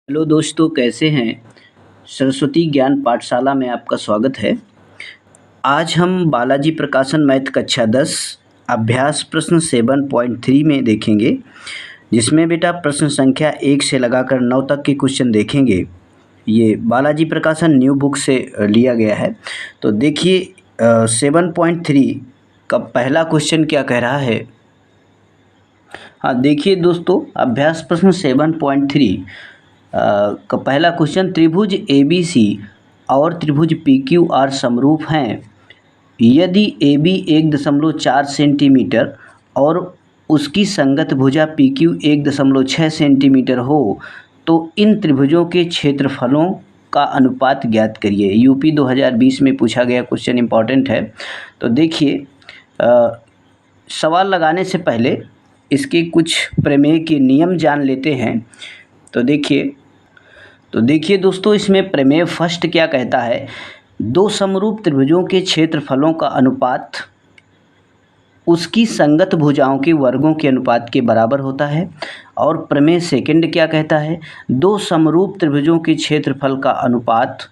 Hello दोस्तों, कैसे हैं। सरस्वती ज्ञान पाठशाला में आपका स्वागत है। आज हम बालाजी प्रकाशन मैथ कक्षा 10 अभ्यास प्रश्न 7.3 में देखेंगे, जिसमें बेटा प्रश्न संख्या 1 से लगाकर 9 तक के क्वेश्चन देखेंगे। ये बालाजी प्रकाशन न्यू बुक से लिया गया है। तो देखिए 7.3 का पहला क्वेश्चन क्या कह रहा है। हाँ, देखिए दोस्तों, अभ्यास प्रश्न 7.3 का पहला क्वेश्चन, त्रिभुज ABC और त्रिभुज PQR समरूप हैं। यदि AB 1.4 सेंटीमीटर और उसकी संगत भुजा PQ 1.6 सेंटीमीटर हो तो इन त्रिभुजों के क्षेत्रफलों का अनुपात ज्ञात करिए। यूपी 2020 में पूछा गया क्वेश्चन, इंपॉर्टेंट है। तो देखिए सवाल लगाने से पहले इसके कुछ प्रमेय के नियम जान लेते हैं। तो देखिए दोस्तों, इसमें प्रमेय फर्स्ट क्या कहता है, दो समरूप त्रिभुजों के क्षेत्रफलों का अनुपात उसकी संगत भुजाओं के वर्गों के अनुपात के बराबर होता है। और प्रमेय सेकंड क्या कहता है, दो समरूप त्रिभुजों के क्षेत्रफल का अनुपात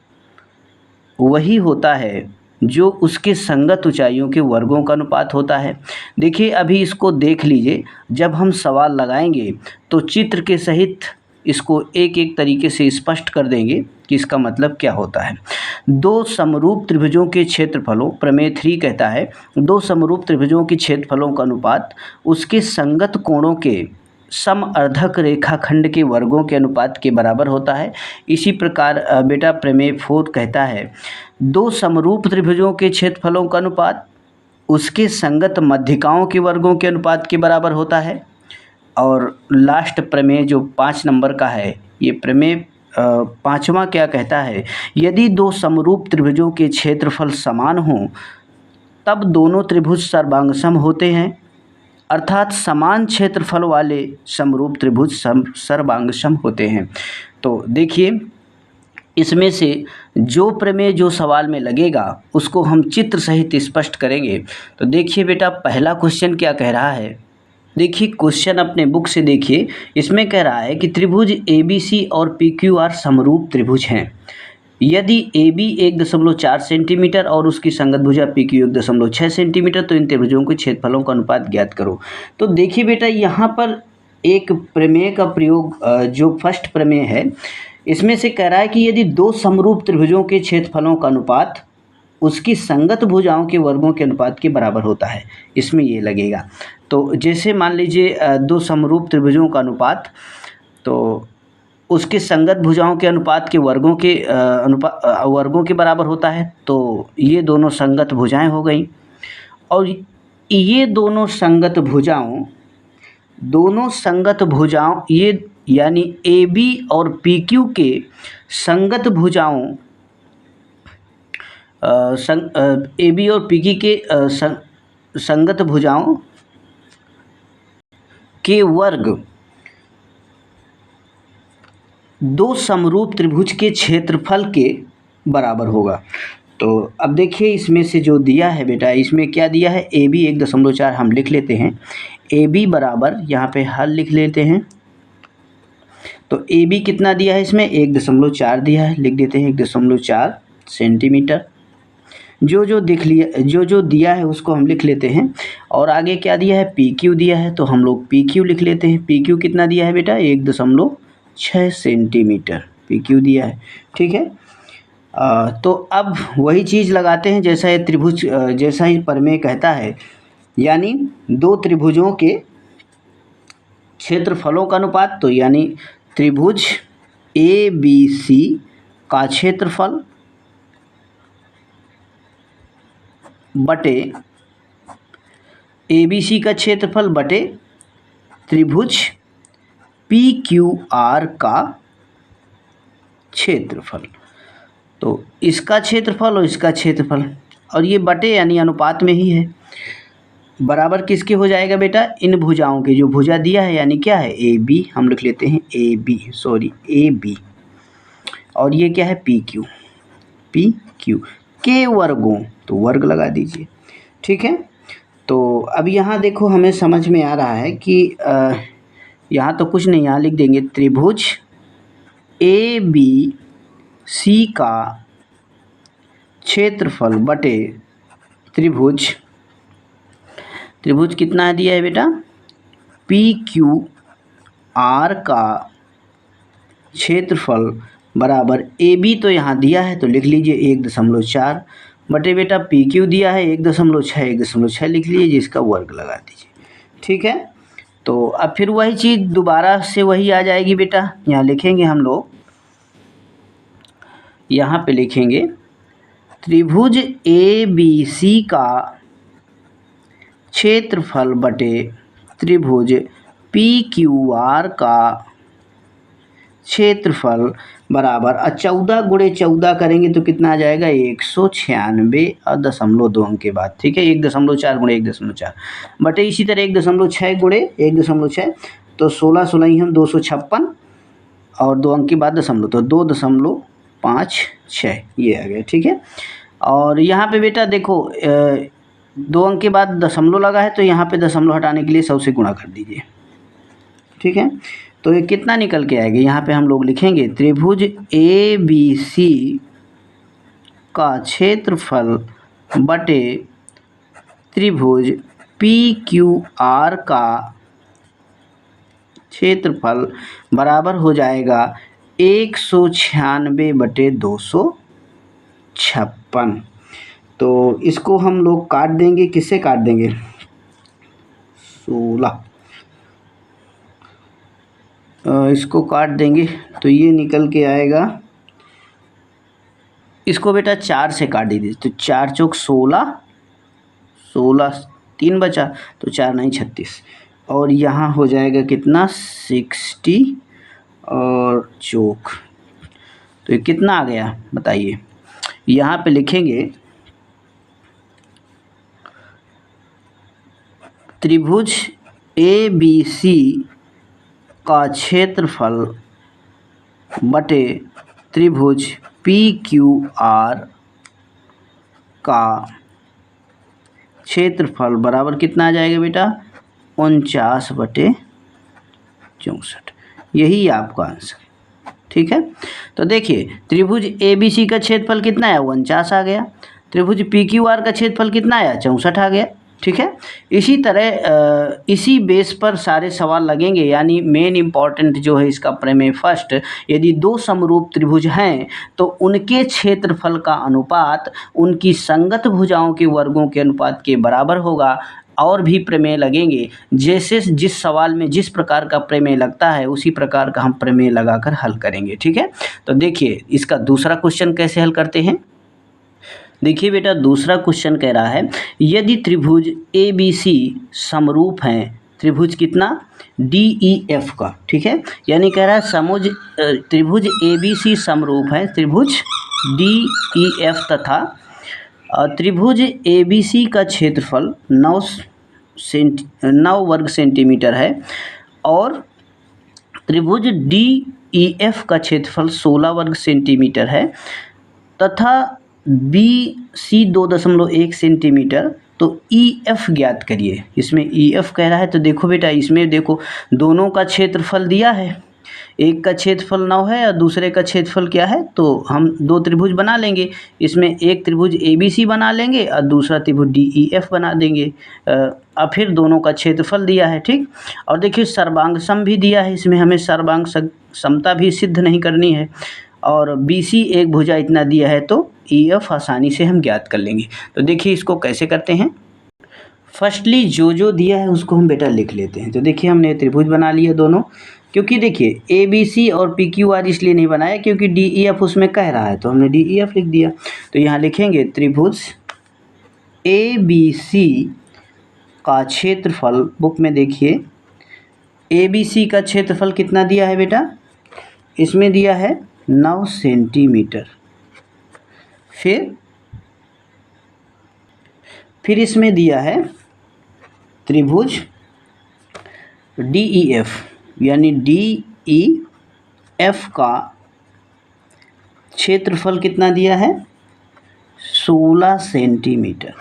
वही होता है जो उसके संगत ऊंचाइयों के वर्गों का अनुपात होता है। देखिए अभी इसको देख लीजिए, जब हम सवाल लगाएंगे तो चित्र के सहित इसको एक एक तरीके से स्पष्ट कर देंगे कि इसका मतलब क्या होता है। दो समरूप त्रिभुजों के क्षेत्रफलों, प्रमेय 3 कहता है दो समरूप त्रिभुजों के क्षेत्रफलों का अनुपात उसके संगत कोणों के समअर्धक रेखाखंड के वर्गों के अनुपात के बराबर होता है। इसी प्रकार बेटा प्रमेय 4 कहता है दो समरूप त्रिभुजों के क्षेत्रफलों का अनुपात उसके संगत मध्यिकाओं के वर्गों के अनुपात के बराबर होता है। और लास्ट प्रमेय जो 5 नंबर का है, ये प्रमेय 5वां क्या कहता है, यदि दो समरूप त्रिभुजों के क्षेत्रफल समान हों तब दोनों त्रिभुज सर्वांगसम होते हैं, अर्थात समान क्षेत्रफल वाले समरूप त्रिभुज सर्वांगसम होते हैं। तो देखिए इसमें से जो प्रमेय जो सवाल में लगेगा उसको हम चित्र सहित स्पष्ट करेंगे। तो देखिए बेटा पहला क्वेश्चन क्या कह रहा है। देखिए क्वेश्चन अपने बुक से देखिए, इसमें कह रहा है कि त्रिभुज ABC और PQR समरूप त्रिभुज हैं। यदि AB 1.4 सेंटीमीटर और उसकी संगत भुजा PQ 1.6 सेंटीमीटर तो इन त्रिभुजों के क्षेत्रफलों का अनुपात ज्ञात करो। तो देखिए बेटा यहाँ पर एक प्रमेय का प्रयोग, जो फर्स्ट प्रमेय है, इसमें से कह रहा है कि यदि दो समरूप त्रिभुजों के क्षेत्रफलों का अनुपात उसकी संगत भुजाओं के वर्गों के अनुपात के बराबर होता है, इसमें ये लगेगा। तो जैसे मान लीजिए दो समरूप त्रिभुजों का अनुपात तो उसके संगत भुजाओं के अनुपात के वर्गों के बराबर होता है। तो ये दोनों संगत भुजाएं हो गई, और ये दोनों संगत भुजाओं ये यानी AB और PQ के संगत भुजाओं AB और PQ के संगत भुजाओं के वर्ग दो समरूप त्रिभुज के क्षेत्रफल के बराबर होगा। तो अब देखिए इसमें से जो दिया है बेटा, इसमें क्या दिया है, AB 1.4 हम लिख लेते हैं। AB बराबर यहाँ पे हल लिख लेते हैं। तो AB कितना दिया है, इसमें 1.4 दिया है, लिख देते हैं 1.4 सेंटीमीटर। जो दिया है उसको हम लिख लेते हैं। और आगे क्या दिया है, PQ दिया है, तो हम लोग PQ लिख लेते हैं। PQ कितना दिया है बेटा, 1.6 सेंटीमीटर PQ दिया है, ठीक है। तो अब वही चीज़ लगाते हैं जैसा ये त्रिभुज, जैसा ही प्रमेय कहता है, यानी दो त्रिभुजों के क्षेत्रफलों का अनुपात, तो यानी त्रिभुज ABC का क्षेत्रफल बटे ABC का क्षेत्रफल बटे त्रिभुज PQR का क्षेत्रफल। तो इसका क्षेत्रफल और इसका क्षेत्रफल, और ये बटे यानी अनुपात में ही है, बराबर किसके हो जाएगा बेटा, इन भुजाओं के। जो भुजा दिया है यानी क्या है, AB, हम लिख लेते हैं AB, और ये क्या है, PQ के वर्गों, तो वर्ग लगा दीजिए, ठीक है। तो अब यहाँ देखो हमें समझ में आ रहा है कि यहाँ तो कुछ नहीं, यहाँ लिख देंगे त्रिभुज ए बी सी का क्षेत्रफल बटे त्रिभुज कितना दिया है बेटा, पी क्यू आर का क्षेत्रफल बराबर ए बी तो यहाँ दिया है तो लिख लीजिए 1.4 बटे बेटा पी क्यू दिया है 1.6 लिख लीजिए, जिसका वर्ग लगा दीजिए। ठीक है, तो अब फिर वही चीज़ दोबारा से वही आ जाएगी बेटा। यहाँ लिखेंगे हम लोग, यहाँ पे लिखेंगे त्रिभुज ए बी सी का क्षेत्रफल बटे त्रिभुज पी क्यू आर का क्षेत्रफल बराबर 14 गुणे 14 करेंगे तो कितना आ जाएगा 196 और 0.2 अंक के बाद। ठीक है, 1.4 गुणे 1.4 बटे इसी तरह 1.6 गुणे 1.6 तो 16 हम 256 और 2 अंक के बाद दशमलव तो 2.56 ये आ गया। ठीक है, और यहाँ पे बेटा देखो 2 अंक के बाद दशमलव लगा है तो यहाँ पे दशमलव हटाने के लिए 100 से गुणा कर दीजिए। ठीक है, तो ये कितना निकल के आएगा, यहाँ पे हम लोग लिखेंगे त्रिभुज ए बी सी का क्षेत्रफल बटे त्रिभुज पी क्यू आर का क्षेत्रफल बराबर हो जाएगा 196 बटे 256। तो इसको हम लोग काट देंगे, किससे काट देंगे 16, इसको काट देंगे तो ये निकल के आएगा, इसको बेटा 4 से काट दीजिए तो 4 चौक 16, 3 बचा तो 4 नहीं 36 और यहाँ हो जाएगा कितना 60 और चौक, तो ये कितना आ गया बताइए। यहाँ पे लिखेंगे त्रिभुज ए बी सी का क्षेत्रफल बटे त्रिभुज पी क्यू आर का क्षेत्रफल बराबर कितना आ जाएगा बेटा 49 बटे 64, यही आपका आंसर। ठीक है, तो देखिए त्रिभुज ए बी सी का क्षेत्रफल कितना आया 49 आ गया, त्रिभुज पी क्यू आर का क्षेत्रफल कितना आया 64 आ गया। ठीक है, इसी तरह इसी बेस पर सारे सवाल लगेंगे, यानी मेन इम्पॉर्टेंट जो है इसका प्रमेय फर्स्ट, यदि दो समरूप त्रिभुज हैं तो उनके क्षेत्रफल का अनुपात उनकी संगत भुजाओं के वर्गों के अनुपात के बराबर होगा। और भी प्रमेय लगेंगे, जैसे जिस सवाल में जिस प्रकार का प्रमेय लगता है उसी प्रकार का हम प्रमेय लगाकर हल करेंगे। ठीक है, तो देखिए इसका दूसरा क्वेश्चन कैसे हल करते हैं। देखिए बेटा दूसरा क्वेश्चन कह रहा है यदि त्रिभुज ए बी सी समरूप हैं, त्रिभुज कितना डी ई एफ का। ठीक है, यानी कह रहा है त्रिभुज ए बी सी समरूप है त्रिभुज डी ई एफ तथा त्रिभुज ए बी सी का क्षेत्रफल 9 वर्ग सेंटीमीटर है और त्रिभुज डी ई एफ का क्षेत्रफल 16 वर्ग सेंटीमीटर है तथा बी सी 2.1 सेंटीमीटर, तो ई एफ ज्ञात करिए। इसमें ई एफ कह रहा है तो देखो बेटा इसमें देखो दोनों का क्षेत्रफल दिया है, एक का क्षेत्रफल 9 है और दूसरे का क्षेत्रफल क्या है, तो हम दो त्रिभुज बना लेंगे। इसमें एक त्रिभुज ए बी सी बना लेंगे और दूसरा त्रिभुज डी ई एफ बना देंगे। अब फिर दोनों का क्षेत्रफल दिया है। ठीक, और देखिए सर्वांग सम भी दिया है, इसमें हमें सर्वांग समता भी सिद्ध नहीं करनी है और बी सी एक भुजा इतना दिया है तो ई एफ आसानी से हम ज्ञात कर लेंगे। तो देखिए इसको कैसे करते हैं। फर्स्टली जो दिया है उसको हम बेटा लिख लेते हैं। तो देखिए हमने त्रिभुज बना लिया दोनों, क्योंकि देखिए ए बी सी और पी क्यू आर इसलिए नहीं बनाया क्योंकि डी ई एफ उसमें कह रहा है तो हमने डी ई एफ लिख दिया। तो यहाँ लिखेंगे त्रिभुज ए बी सी का क्षेत्रफल, बुक में देखिए ए बी सी का क्षेत्रफल कितना दिया है बेटा, इसमें दिया है 9 सेंटीमीटर। फिर इसमें दिया है त्रिभुज डी ई एफ, यानी डी ई एफ का क्षेत्रफल कितना दिया है 16 सेंटीमीटर,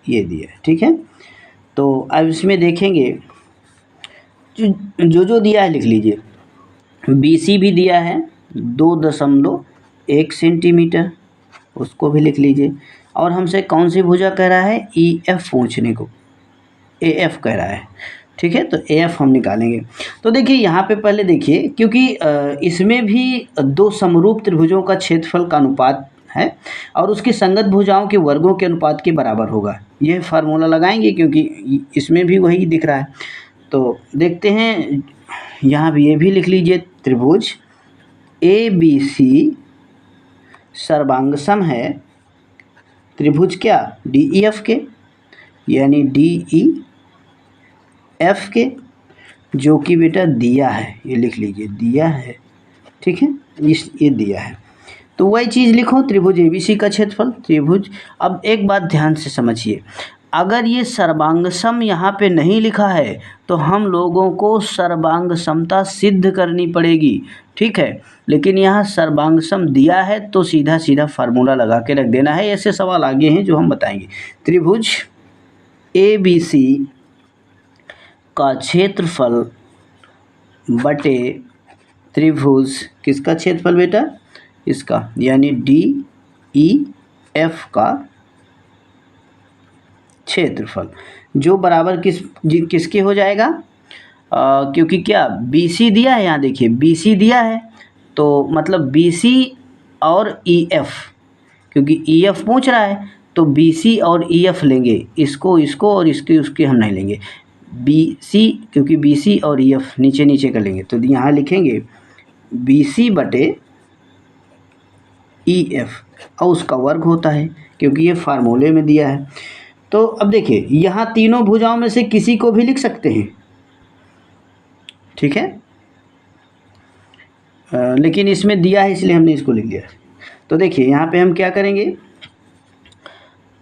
ये दिया है। ठीक है, तो अब इसमें देखेंगे जो दिया है लिख लीजिए। बी सी भी दिया है 2.1 सेंटीमीटर, उसको भी लिख लीजिए। और हमसे कौन सी भुजा कह रहा है, EF पूछने को, AF कह रहा है, ठीक है। तो AF हम निकालेंगे। तो देखिए यहाँ पे पहले देखिए, क्योंकि इसमें भी दो समरूप त्रिभुजों का क्षेत्रफल का अनुपात है और उसकी संगत भुजाओं के वर्गों के अनुपात के बराबर होगा। ये फार्मूला लगाएंगे क्योंकि इसमें भी वही दिख रहा है। तो देखते हैं, यहाँ भी ये भी लिख लीजिए, त्रिभुज ABC सर्वांगसम है त्रिभुज क्या, DEF के, यानी DEF के, जो कि बेटा दिया है, ये लिख लीजिए, दिया है, ठीक है, ये दिया है। तो वही चीज़ लिखो, त्रिभुज ABC का क्षेत्रफल, त्रिभुज। अब एक बात ध्यान से समझिए, अगर ये सर्वांगसम यहाँ पे नहीं लिखा है तो हम लोगों को सर्वांग समता सिद्ध करनी पड़ेगी, ठीक है। लेकिन यहाँ सर्वांगसम दिया है तो सीधा सीधा फार्मूला लगा के रख देना है। ऐसे सवाल आगे हैं जो हम बताएंगे। त्रिभुज ABC का क्षेत्रफल बटे त्रिभुज किसका क्षेत्रफल बेटा, इसका, यानी DEF का क्षेत्रफल, जो बराबर किसके हो जाएगा, क्योंकि क्या BC दिया है, यहाँ देखिए BC दिया है, तो मतलब BC और EF, क्योंकि EF पूछ रहा है तो BC और EF लेंगे, इसको और इसके उसके हम नहीं लेंगे। BC, क्योंकि BC और EF नीचे नीचे कर लेंगे, तो यहाँ लिखेंगे BC बटे EF और उसका वर्ग होता है, क्योंकि ये फार्मूले में दिया है। तो अब देखिए, यहाँ तीनों भुजाओं में से किसी को भी लिख सकते हैं, ठीक है, लेकिन इसमें दिया है इसलिए हमने इसको लिख लिया। तो देखिए यहाँ पे हम क्या करेंगे,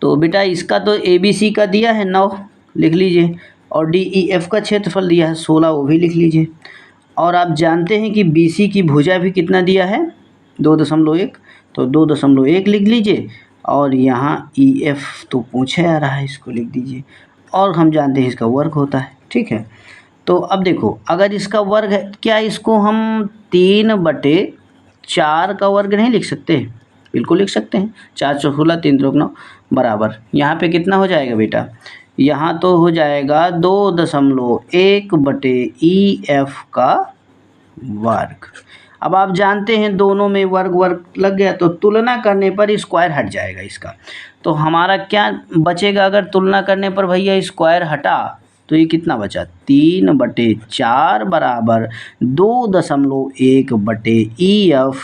तो बेटा इसका तो ABC का दिया है 9, लिख लीजिए, और DEF का क्षेत्रफल दिया है 16, वो भी लिख लीजिए। और आप जानते हैं कि BC की भुजा भी कितना दिया है, 2.1, तो 2.1 लिख लीजिए। और यहाँ EF तो पूछे आ रहा है, इसको लिख दीजिए, और हम जानते हैं इसका वर्ग होता है, ठीक है। तो अब देखो, अगर इसका वर्ग है, क्या इसको हम 3/4 का वर्ग नहीं लिख सकते, बिल्कुल लिख सकते हैं। 4 चौक 16, 3 त्रिक 9 बराबर, यहाँ पे कितना हो जाएगा बेटा, यहाँ तो हो जाएगा 2.1 बटे EF का वर्ग। अब आप जानते हैं दोनों में वर्ग लग गया, तो तुलना करने पर स्क्वायर हट जाएगा इसका। तो हमारा क्या बचेगा, अगर तुलना करने पर भैया स्क्वायर हटा तो ये कितना बचा, 3/4 बराबर 2.1 बटे EF,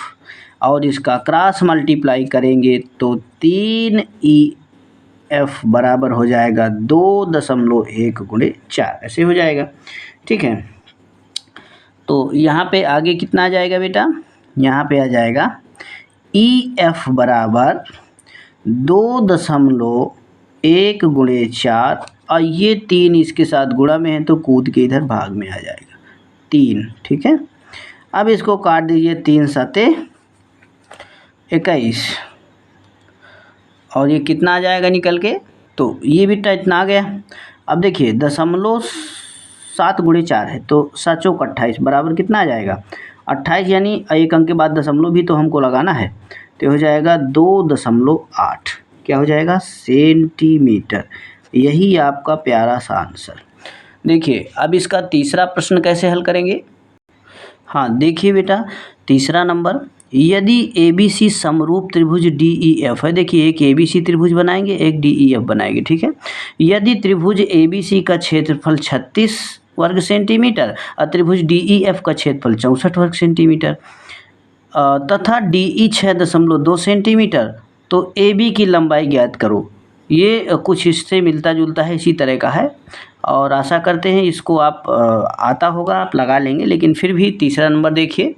और इसका क्रॉस मल्टीप्लाई करेंगे तो 3EF बराबर हो जाएगा 2.1 गुणे 4, ऐसे हो जाएगा, ठीक है। तो यहाँ पे आगे कितना आ जाएगा बेटा, यहाँ पे आ जाएगा EF बराबर 2.1 गुणे 4, और ये 3 इसके साथ गुणा में है तो कूद के इधर भाग में आ जाएगा 3, ठीक है। अब इसको काट दीजिए, 3 7 21, और ये कितना आ जाएगा निकल के, तो ये बेटा इतना आ गया। अब देखिए 0.7 गुणे 4 है, तो 7 चौक 28 बराबर कितना आ जाएगा, 28, यानी एक अंक के बाद दशमलव भी तो हमको लगाना है, तो हो जाएगा 2.8, क्या हो जाएगा, सेंटीमीटर। यही आपका प्यारा सा आंसर। देखिए अब इसका तीसरा प्रश्न कैसे हल करेंगे। हाँ देखिए बेटा, तीसरा नंबर, यदि ABC समरूप त्रिभुज DEF है, देखिए एक ABC त्रिभुज बनाएंगे, एक DEF बनाएंगे, ठीक है। यदि त्रिभुज ABC का क्षेत्रफल 36 वर्ग सेंटीमीटर और त्रिभुज DEF का क्षेत्रफल 64 वर्ग सेंटीमीटर तथा DE 6.2 सेंटीमीटर, तो AB की लंबाई ज्ञात करो। ये कुछ इससे मिलता जुलता है, इसी तरह का है, और आशा करते हैं इसको आप आता होगा, आप लगा लेंगे, लेकिन फिर भी तीसरा नंबर देखिए।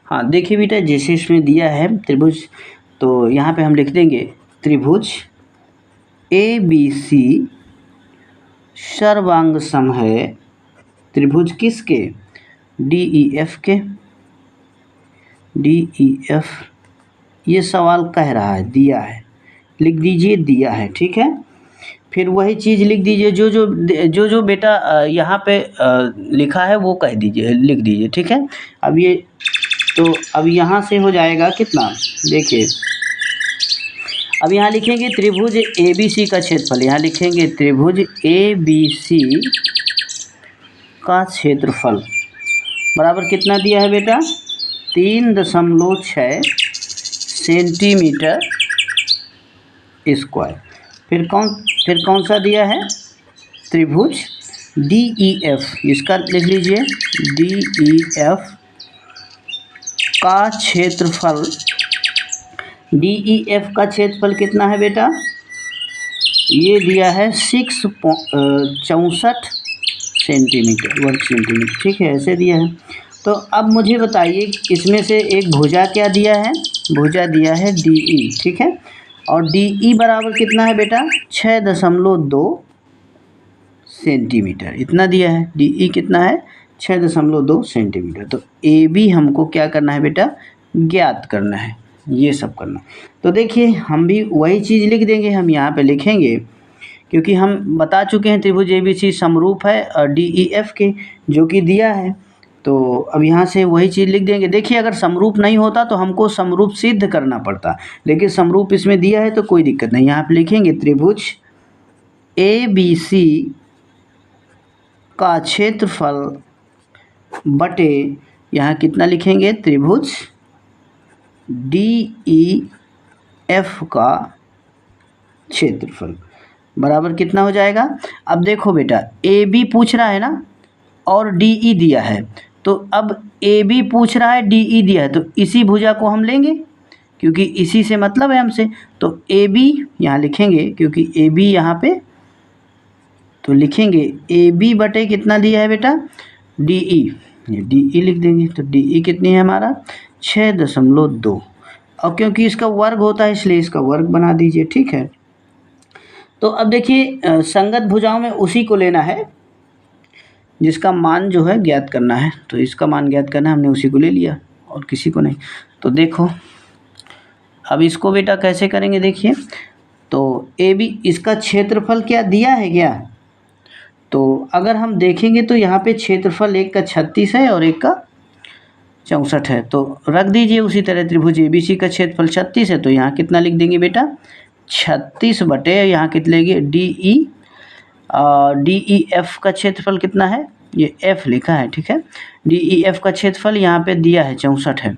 हाँ देखिए बेटा, जैसे इसमें दिया है त्रिभुज, तो यहाँ पे हम लिख देंगे त्रिभुज ABC सर्वांगसम है त्रिभुज किसके, DEF के, DEF, ये सवाल कह रहा है, दिया है, लिख दीजिए दिया है, ठीक है। फिर वही चीज़ लिख दीजिए, जो बेटा यहाँ पे लिखा है वो कह दीजिए, लिख दीजिए, ठीक है। अब ये तो अब यहाँ से हो जाएगा कितना, देखिए अब यहाँ लिखेंगे त्रिभुज ABC का क्षेत्रफल, यहाँ लिखेंगे त्रिभुज ABC का क्षेत्रफल बराबर कितना दिया है बेटा, 3.6 सेंटीमीटर स्क्वायर। फिर कौन सा दिया है, त्रिभुज DEF, इसका लिख लीजिए DEF का क्षेत्रफल, DEF का क्षेत्रफल कितना है बेटा, ये दिया है 64 सेंटीमीटर वर्ग सेंटीमीटर, ठीक है, ऐसे दिया है। तो अब मुझे बताइए इसमें से एक भुजा क्या दिया है, भुजा दिया है DE, ठीक है, और DE बराबर कितना है बेटा, 6.2 सेंटीमीटर, इतना दिया है। DE कितना है, 6.2 सेंटीमीटर। तो AB हमको क्या करना है बेटा, ज्ञात करना है, ये सब करना। तो देखिए हम भी वही चीज़ लिख देंगे, हम यहाँ पे लिखेंगे क्योंकि हम बता चुके हैं त्रिभुज ABC समरूप है DEF के, जो कि दिया है। तो अब यहाँ से वही चीज़ लिख देंगे। देखिए अगर समरूप नहीं होता तो हमको समरूप सिद्ध करना पड़ता, लेकिन समरूप इसमें दिया है तो कोई दिक्कत नहीं। यहाँ पे लिखेंगे त्रिभुज ABC का क्षेत्रफल बटे, यहाँ कितना लिखेंगे, त्रिभुज DEF का क्षेत्रफल बराबर कितना हो जाएगा। अब देखो बेटा AB पूछ रहा है ना और DE दिया है, तो अब AB पूछ रहा है DE दिया है, तो इसी भुजा को हम लेंगे क्योंकि इसी से मतलब है हमसे। तो AB यहाँ लिखेंगे क्योंकि AB यहाँ पे, तो लिखेंगे AB बटे कितना दिया है बेटा, DE, ये DE लिख देंगे। तो DE कितनी है हमारा, 6.2, और क्योंकि इसका वर्ग होता है इसलिए इसका वर्ग बना दीजिए, ठीक है। तो अब देखिए संगत भुजाओं में उसी को लेना है जिसका मान जो है ज्ञात करना है, तो इसका मान ज्ञात करना है, हमने उसी को ले लिया और किसी को नहीं। तो देखो अब इसको बेटा कैसे करेंगे, देखिए तो AB इसका क्षेत्रफल क्या दिया है क्या, तो अगर हम देखेंगे तो यहाँ पे क्षेत्रफल एक का 36 है और एक का 64 है, तो रख दीजिए उसी तरह। त्रिभुज ABC का क्षेत्रफल 36 है, तो यहाँ कितना लिख देंगे बेटा, 36 बटे यहाँ कितना लेंगे DEF का क्षेत्रफल कितना है, ये F लिखा है, ठीक है। DEF का क्षेत्रफल यहाँ पे दिया है 64 है,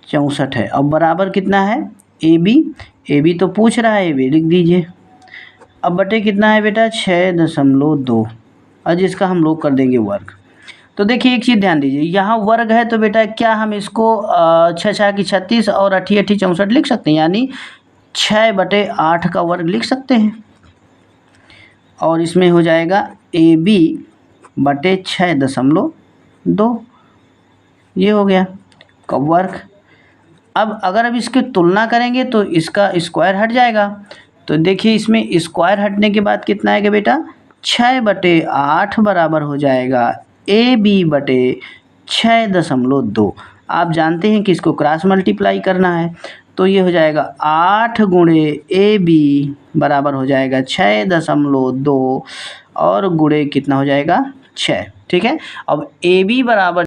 64 है। अब बराबर कितना है AB तो पूछ रहा है, AB लिख दीजिए। अब बटे कितना है बेटा, 6.2, और जिसका हम लोग कर देंगे वर्ग। तो देखिए एक चीज़ ध्यान दीजिए, यहाँ वर्ग है तो बेटा क्या हम इसको 6 की 36 और 8 64 लिख सकते हैं, यानी 6/8 का वर्ग लिख सकते हैं, और इसमें हो जाएगा AB बटे 6.2, ये हो गया का वर्ग। अब इसकी तुलना करेंगे तो इसका स्क्वायर हट जाएगा, तो देखिए इसमें स्क्वायर हटने के बाद कितना आएगा बेटा, 6/8 बराबर हो जाएगा AB बटे 6.2। आप जानते हैं कि इसको क्रॉस मल्टीप्लाई करना है, तो ये हो जाएगा 8 गुणे AB बराबर हो जाएगा 6.2 और गुणे कितना हो जाएगा 6, ठीक है। अब AB बराबर,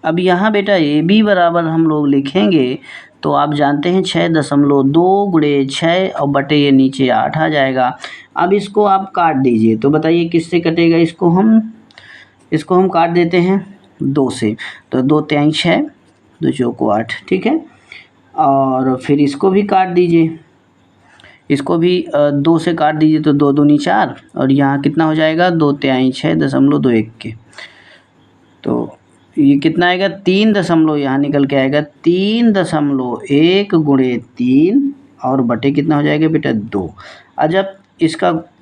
अब यहाँ बेटा AB बराबर हम लोग लिखेंगे तो आप जानते हैं 6.2 गुणे 6 और बटे ये नीचे 8 आ जाएगा। अब इसको आप काट दीजिए, तो बताइए किससे कटेगा, इसको हम काट देते हैं 2 से, तो 2 3 6, 2 चौको 8, ठीक है। और फिर इसको भी काट दीजिए, इसको भी 2 से काट दीजिए, तो 2 दूनी 4, और यहाँ कितना हो जाएगा 2 3 6.21 के, तो ये कितना आएगा 3 यहाँ निकल के आएगा 3.1 गुणे 3 और बटे कितना हो जाएगा बेटा 2। और जब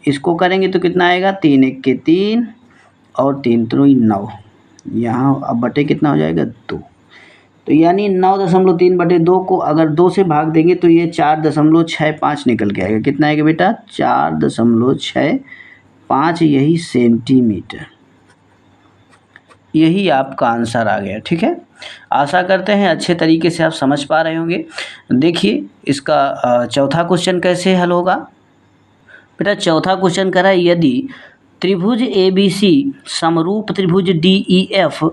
इसको करेंगे तो कितना आएगा 3 1 के 3 और 3 3 9, यहाँ अब बटे कितना हो जाएगा 2, तो यानी 9.3 बटे 2 को अगर 2 से भाग देंगे तो ये 4.65 निकल के आएगा। कितना आएगा बेटा 4.65, यही सेंटीमीटर, यही आपका आंसर आ गया, ठीक है। आशा करते हैं अच्छे तरीके से आप समझ पा रहे होंगे। देखिए इसका चौथा क्वेश्चन कैसे हल होगा बेटा। चौथा क्वेश्चन कह रहा है यदि त्रिभुज ABC समरूप त्रिभुज DEF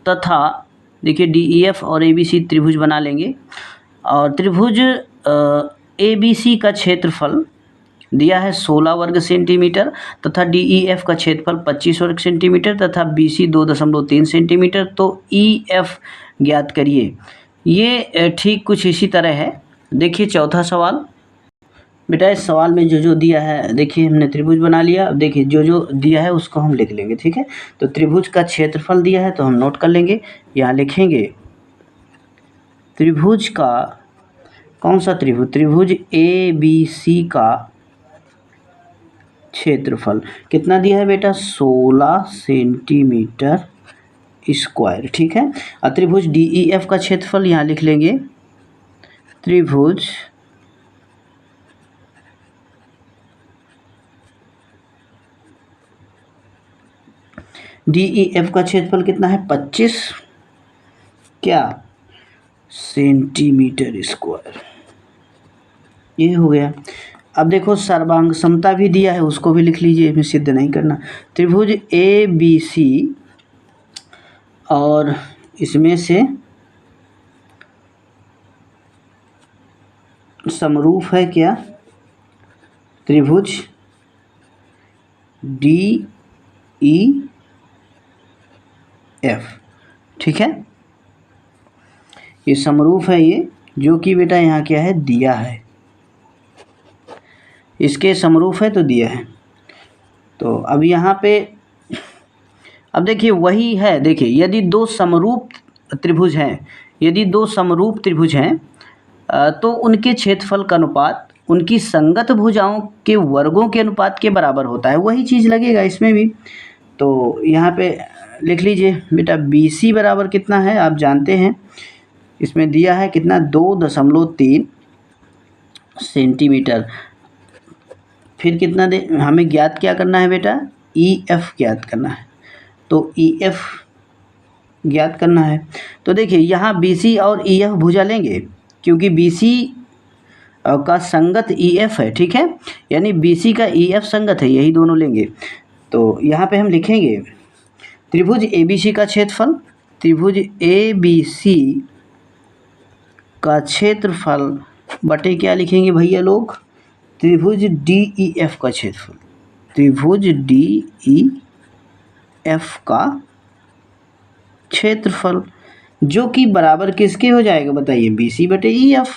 तथा देखिए DEF और ABC त्रिभुज बना लेंगे और त्रिभुज ABC का क्षेत्रफल दिया है 16 वर्ग सेंटीमीटर तथा DEF का क्षेत्रफल 25 वर्ग सेंटीमीटर तथा BC 2.3 सेंटीमीटर। तो EF ज्ञात करिए। ये ठीक कुछ इसी तरह है। देखिए चौथा सवाल। बेटा इस सवाल में जो जो दिया है, देखिए हमने त्रिभुज बना लिया। अब देखिए जो जो दिया है उसको हम लिख लेंगे, ठीक है। तो त्रिभुज का क्षेत्रफल दिया है तो हम नोट कर लेंगे, यहाँ लिखेंगे त्रिभुज का, कौन सा त्रिभुज, त्रिभुज ABC का क्षेत्रफल कितना दिया है बेटा, 16 सेंटीमीटर स्क्वायर, ठीक है। और त्रिभुज DEF का क्षेत्रफल यहाँ लिख लेंगे, त्रिभुज DEF का क्षेत्रफल कितना है, 25 क्या सेंटीमीटर स्क्वायर। ये हो गया। अब देखो सर्वांग समता भी दिया है, उसको भी लिख लीजिए, इसमें सिद्ध नहीं करना। त्रिभुज ABC और इसमें से समरूप है क्या, त्रिभुज DEF, ठीक है। ये समरूप है, ये जो कि बेटा यहाँ क्या है, दिया है, इसके समरूप है तो दिया है। तो अब यहाँ पे अब देखिए वही है, देखिए यदि दो समरूप त्रिभुज हैं, यदि दो समरूप त्रिभुज हैं तो उनके क्षेत्रफल का अनुपात उनकी संगत भुजाओं के वर्गों के अनुपात के बराबर होता है। वही चीज़ लगेगा इसमें भी। तो यहाँ पे लिख लीजिए बेटा BC बराबर कितना है, आप जानते हैं इसमें दिया है कितना, 2.3 सेंटीमीटर। फिर कितना दे, हमें ज्ञात क्या करना है बेटा, EF ज्ञात करना है। तो EF ज्ञात करना है। तो देखिए यहाँ BC और EF भुजा लेंगे क्योंकि BC का संगत EF है, ठीक है, यानी BC का EF संगत है, यही दोनों लेंगे। तो यहाँ पे हम लिखेंगे त्रिभुज ABC का क्षेत्रफल, त्रिभुज ABC का क्षेत्रफल बटे क्या लिखेंगे भैया लोग, त्रिभुज DEF का क्षेत्रफल, त्रिभुज DEF का क्षेत्रफल जो कि बराबर किसके हो जाएगा बताइए, BC बटे EF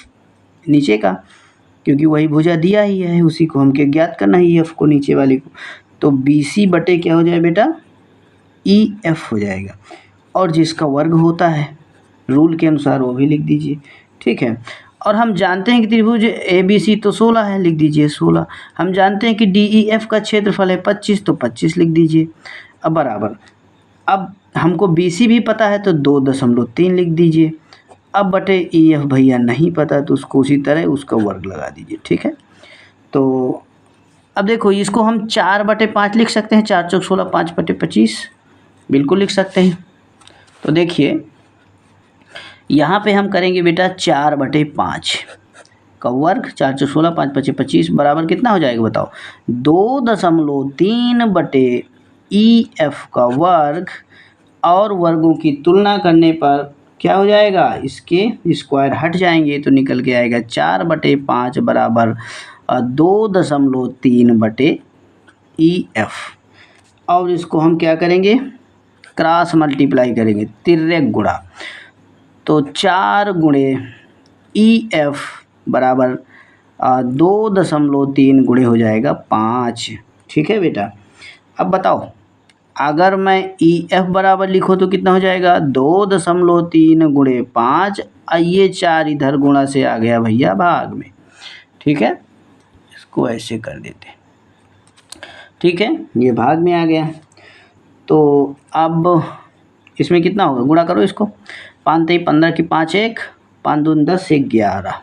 नीचे का, क्योंकि वही भुजा दिया ही है, उसी को हमके ज्ञात करना है EF को, नीचे वाले को। तो BC बटे क्या हो जाए बेटा, EF हो जाएगा। और जिसका वर्ग होता है रूल के अनुसार वो भी लिख दीजिए, ठीक है। और हम जानते हैं कि त्रिभुज ABC तो 16 है, लिख दीजिए 16। हम जानते हैं कि DEF का क्षेत्रफल है 25, तो 25 लिख दीजिए। अब बराबर, अब हमको BC भी पता है तो 2.3 लिख दीजिए। अब बटे EF भैया नहीं पता तो उसको उसी तरह उसका वर्ग लगा दीजिए, ठीक है। तो अब देखो इसको हम 4/5 लिख सकते हैं, 4 चौक 16, 5/25 बिल्कुल लिख सकते हैं। तो देखिए यहाँ पे हम करेंगे बेटा 4/5 का वर्ग, 4 चौक 16, 5/25 बराबर कितना हो जाएगा बताओ, 2.3 बटे EF का वर्ग। और वर्गों की तुलना करने पर क्या हो जाएगा, इसके स्क्वायर हट जाएंगे तो निकल के आएगा 4/5 बराबर 2.3 बटे EF। और इसको हम क्या करेंगे, क्रॉस मल्टीप्लाई करेंगे, तिर्यक गुणा। तो 4 गुणे EF बराबर 2.3 गुणे हो जाएगा 5, ठीक है बेटा। अब बताओ अगर मैं EF बराबर लिखो तो कितना हो जाएगा, 2.3 गुणे 5, ये 4 इधर गुणा से आ गया भैया भाग में, ठीक है। इसको ऐसे कर देते, ठीक है, ये भाग में आ गया। तो अब इसमें कितना होगा, गुणा करो इसको, 5 3 15 की 5 1, 5 2 10 11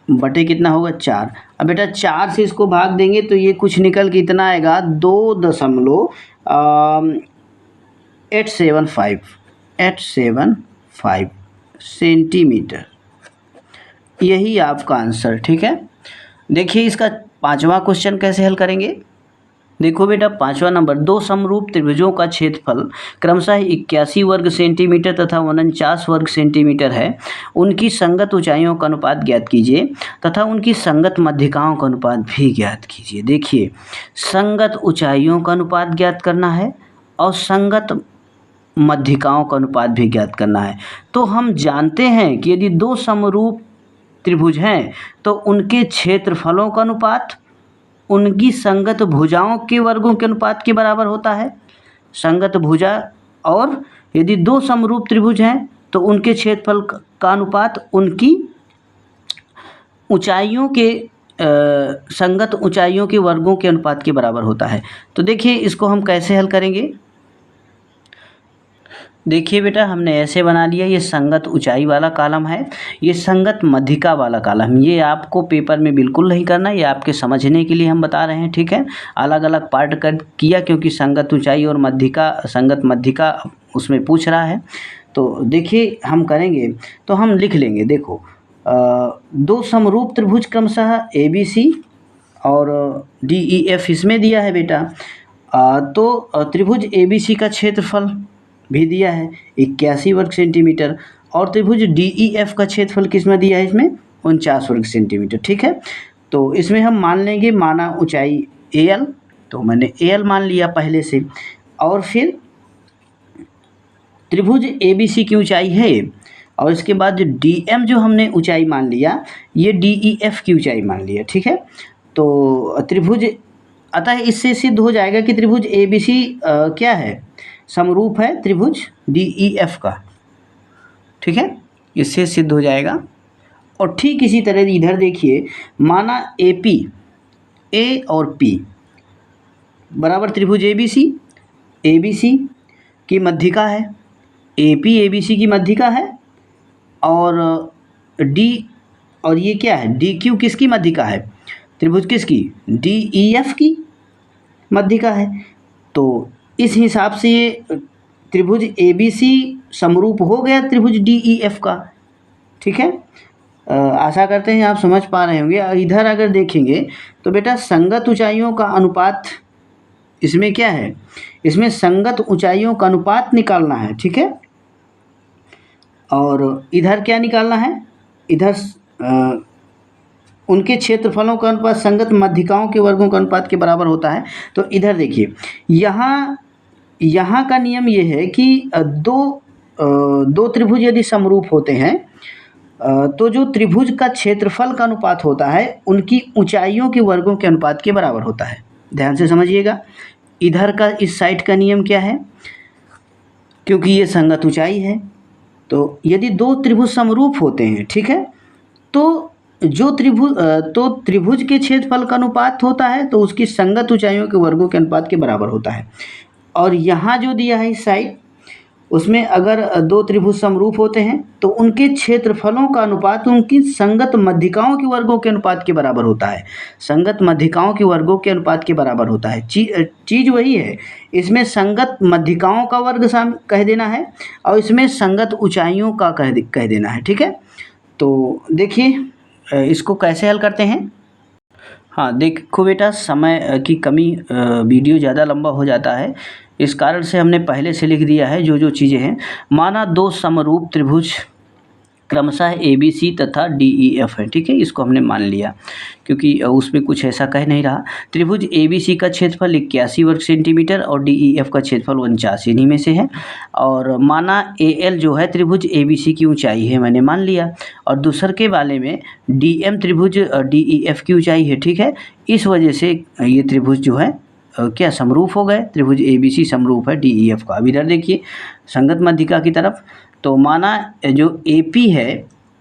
बटे कितना होगा 4। अब बेटा 4 से इसको भाग देंगे तो ये कुछ निकल के इतना आएगा 2.875 सेंटीमीटर। यही आपका आंसर, ठीक है। देखिए इसका 5वां क्वेश्चन कैसे हल करेंगे। देखो बेटा 5वां नंबर, दो समरूप त्रिभुजों का क्षेत्रफल क्रमशः 81 वर्ग सेंटीमीटर तथा 49 वर्ग सेंटीमीटर है। उनकी संगत ऊंचाइयों का अनुपात ज्ञात कीजिए तथा उनकी संगत मध्यिकाओं का अनुपात भी ज्ञात कीजिए। देखिए, संगत ऊंचाइयों का अनुपात ज्ञात करना है और संगत मध्यिकाओं का अनुपात भी ज्ञात करना है। तो हम जानते हैं कि यदि दो समरूप त्रिभुज हैं तो उनके क्षेत्रफलों का अनुपात उनकी संगत भुजाओं के वर्गों के अनुपात के बराबर होता है। संगत भुजा, और यदि दो समरूप त्रिभुज हैं तो उनके क्षेत्रफल का अनुपात उनकी ऊंचाइयों के संगत ऊंचाइयों के वर्गों के अनुपात के बराबर होता है। तो देखिए इसको हम कैसे हल करेंगे। देखिए बेटा, हमने ऐसे बना लिया, ये संगत ऊंचाई वाला कॉलम है, ये संगत मध्यिका वाला कॉलम। ये आपको पेपर में बिल्कुल नहीं करना, ये आपके समझने के लिए हम बता रहे हैं, ठीक है। अलग अलग पार्ट कर किया क्योंकि संगत ऊंचाई और मध्यिका, संगत मध्यिका उसमें पूछ रहा है। तो देखिए हम करेंगे तो हम लिख लेंगे। देखो, दो समरूप त्रिभुज क्रमशः ABC और DEF इसमें दिया है बेटा। तो त्रिभुज ABC का क्षेत्रफल भी दिया है 81 वर्ग सेंटीमीटर, और त्रिभुज DEF का क्षेत्रफल किसमें दिया है, इसमें 49 वर्ग सेंटीमीटर, ठीक है। तो इसमें हम मान लेंगे, माना ऊंचाई AL, तो मैंने AL मान लिया पहले से, और फिर त्रिभुज ABC की ऊंचाई है, और इसके बाद जो DM जो हमने ऊंचाई मान लिया, ये DEF की ऊंचाई मान लिया, ठीक है। तो त्रिभुज, अतः इससे सिद्ध हो जाएगा कि त्रिभुज ABC क्या है, समरूप है त्रिभुज DEF का, ठीक है, इससे सिद्ध हो जाएगा। और ठीक इसी तरह इधर देखिए, माना AP, A और P बराबर त्रिभुज ABC की मध्यिका है, AP ABC की मध्यिका है, और D, और ये क्या है, DQ किसकी मध्यिका है, त्रिभुज किसकी, DEF की मध्यिका है। तो इस हिसाब से ये त्रिभुज ABC समरूप हो गया त्रिभुज DEF का, ठीक है। आशा करते हैं आप समझ पा रहे होंगे। इधर अगर देखेंगे तो बेटा संगत ऊंचाइयों का अनुपात, इसमें क्या है, इसमें संगत ऊंचाइयों का अनुपात निकालना है, ठीक है। और इधर क्या निकालना है, इधर उनके क्षेत्रफलों का अनुपात संगत मध्यिकाओं के वर्गों का अनुपात के बराबर होता है। तो इधर देखिए, यहाँ का नियम ये है कि दो त्रिभुज यदि समरूप होते हैं तो जो त्रिभुज का क्षेत्रफल का अनुपात होता है उनकी ऊंचाइयों के वर्गों के अनुपात के बराबर होता है। ध्यान से समझिएगा, इधर का इस साइड का नियम क्या है, क्योंकि ये संगत ऊंचाई है, तो यदि दो त्रिभुज समरूप होते हैं, ठीक है, तो जो त्रिभुज के क्षेत्रफल का अनुपात होता है तो उसकी संगत ऊंचाइयों के वर्गों के अनुपात के बराबर होता है। और यहाँ जो दिया है इस साइड, उसमें अगर दो त्रिभुज समरूप होते हैं तो उनके क्षेत्रफलों का अनुपात उनकी संगत मध्यिकाओं के वर्गों के अनुपात के बराबर होता है। संगत मध्यिकाओं के वर्गों के अनुपात के बराबर होता है। चीज़ वही है, इसमें संगत मध्यिकाओं का वर्ग कह देना है और इसमें संगत ऊंचाइयों का कह देना है, ठीक है। तो देखिए इसको कैसे हल करते हैं। हाँ देखो बेटा, समय की कमी, वीडियो ज़्यादा लंबा हो जाता है, इस कारण से हमने पहले से लिख दिया है जो चीज़ें हैं। माना दो समरूप त्रिभुज क्रमशः ABC तथा DEF है, ठीक है, इसको हमने मान लिया क्योंकि उसमें कुछ ऐसा कह नहीं रहा। त्रिभुज ABC का क्षेत्रफल 81 वर्ग सेंटीमीटर और DEF का क्षेत्रफल 49 इन्हीं में से है। और माना AL जो है त्रिभुज ABC की ऊंचाई है, मैंने मान लिया, और दूसर के वाले में DM त्रिभुज DEF की ऊंचाई है, ठीक है। इस वजह से ये त्रिभुज जो है क्या समरूप हो गए, त्रिभुज ABC समरूप है DEF का। अब इधर देखिए संगत मध्यिका की तरफ, तो माना जो AP है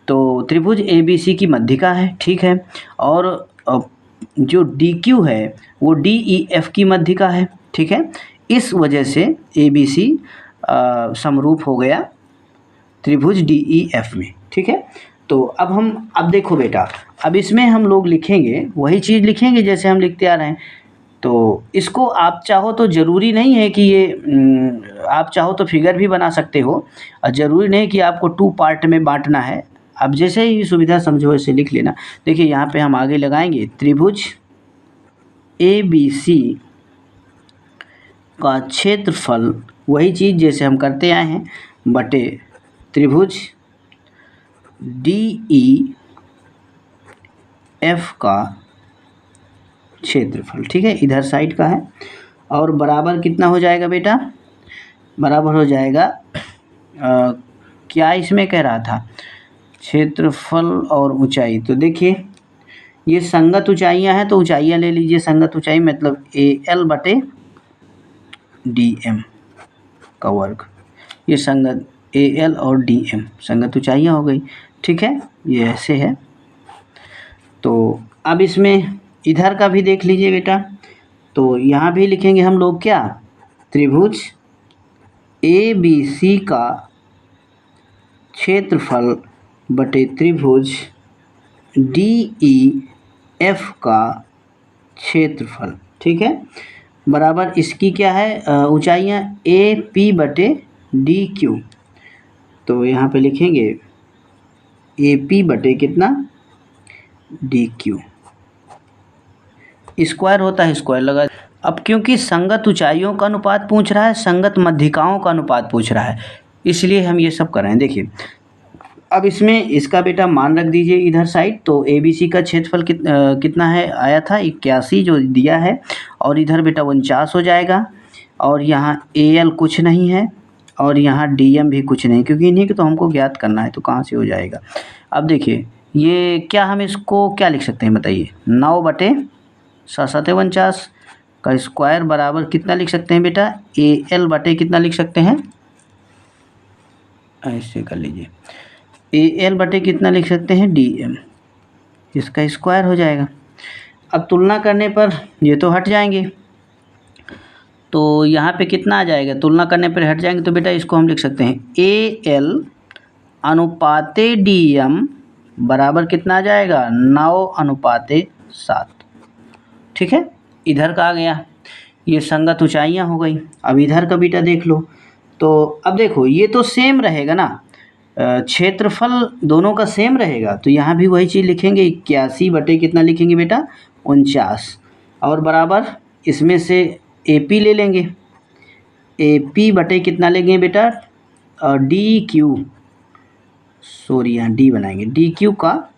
तो त्रिभुज ABC की मध्यिका है, ठीक है, और जो DQ है वो DEF की मध्यिका है, ठीक है। इस वजह से ABC समरूप हो गया त्रिभुज DEF में, ठीक है। तो अब देखो बेटा, अब इसमें हम लोग लिखेंगे वही चीज़ लिखेंगे जैसे हम लिखते आ रहे हैं। तो इसको आप चाहो तो ज़रूरी नहीं है कि ये आप चाहो तो फिगर भी बना सकते हो, और ज़रूरी नहीं कि आपको 2 पार्ट में बांटना है। आप जैसे ही सुविधा समझो ऐसे लिख लेना। देखिए यहाँ पे हम आगे लगाएंगे त्रिभुज ABC का क्षेत्रफल, वही चीज़ जैसे हम करते आए हैं, बटे त्रिभुज DEF का क्षेत्रफल। ठीक है, इधर साइड का है। और बराबर कितना हो जाएगा बेटा? बराबर हो जाएगा क्या इसमें कह रहा था, क्षेत्रफल और ऊंचाई। तो देखिए ये संगत ऊंचाइयां हैं, तो ऊंचाइयां ले लीजिए। संगत ऊंचाई मतलब AL बटे DM का वर्ग। ये संगत AL और DM संगत ऊंचाइयां हो गई। ठीक है, ये ऐसे है। तो अब इसमें इधर का भी देख लीजिए बेटा। तो यहाँ भी लिखेंगे हम लोग क्या, त्रिभुज ABC का क्षेत्रफल बटे त्रिभुज DEF का क्षेत्रफल। ठीक है, बराबर इसकी क्या है, ऊंचाइयाँ AP बटे DQ। तो यहाँ पे लिखेंगे AP बटे कितना, DQ। स्क्वायर होता है, स्क्वायर लगा। अब क्योंकि संगत ऊंचाइयों का अनुपात पूछ रहा है, संगत मध्यिकाओं का अनुपात पूछ रहा है, इसलिए हम ये सब कर रहे हैं। देखिए अब इसमें इसका बेटा मान रख दीजिए इधर साइड। तो ABC का क्षेत्रफल कितना है, आया था 81 जो दिया है, और इधर बेटा 49 हो जाएगा। और यहाँ AL कुछ नहीं है, और यहाँ DM भी कुछ नहीं, क्योंकि इन्हीं को तो हमको ज्ञात करना है, तो कहाँ से हो जाएगा। अब देखिए ये क्या, हम इसको क्या लिख सकते हैं बताइए, 9 बटे 7 49 का स्क्वायर बराबर कितना लिख सकते हैं बेटा, AL बटे कितना लिख सकते हैं, ऐसे कर लीजिए, AL बटे कितना लिख सकते हैं, DM। इसका स्क्वायर हो जाएगा। अब तुलना करने पर ये तो हट जाएंगे, तो यहाँ पे कितना आ जाएगा, तुलना करने पर हट जाएंगे। तो बेटा इसको हम लिख सकते हैं AL अनुपाते DM बराबर कितना आ जाएगा, 9 अनुपाते 7। ठीक है, इधर का आ गया, ये संगत ऊंचाइयाँ हो गई। अब इधर का बेटा देख लो। तो अब देखो ये तो सेम रहेगा ना, क्षेत्रफल दोनों का सेम रहेगा, तो यहाँ भी वही चीज़ लिखेंगे, 81 बटे कितना लिखेंगे बेटा, 49। और बराबर इसमें से AP ले लेंगे, AP बटे कितना लेंगे बेटा, DQ, सॉरी यहाँ D बनाएंगे, DQ का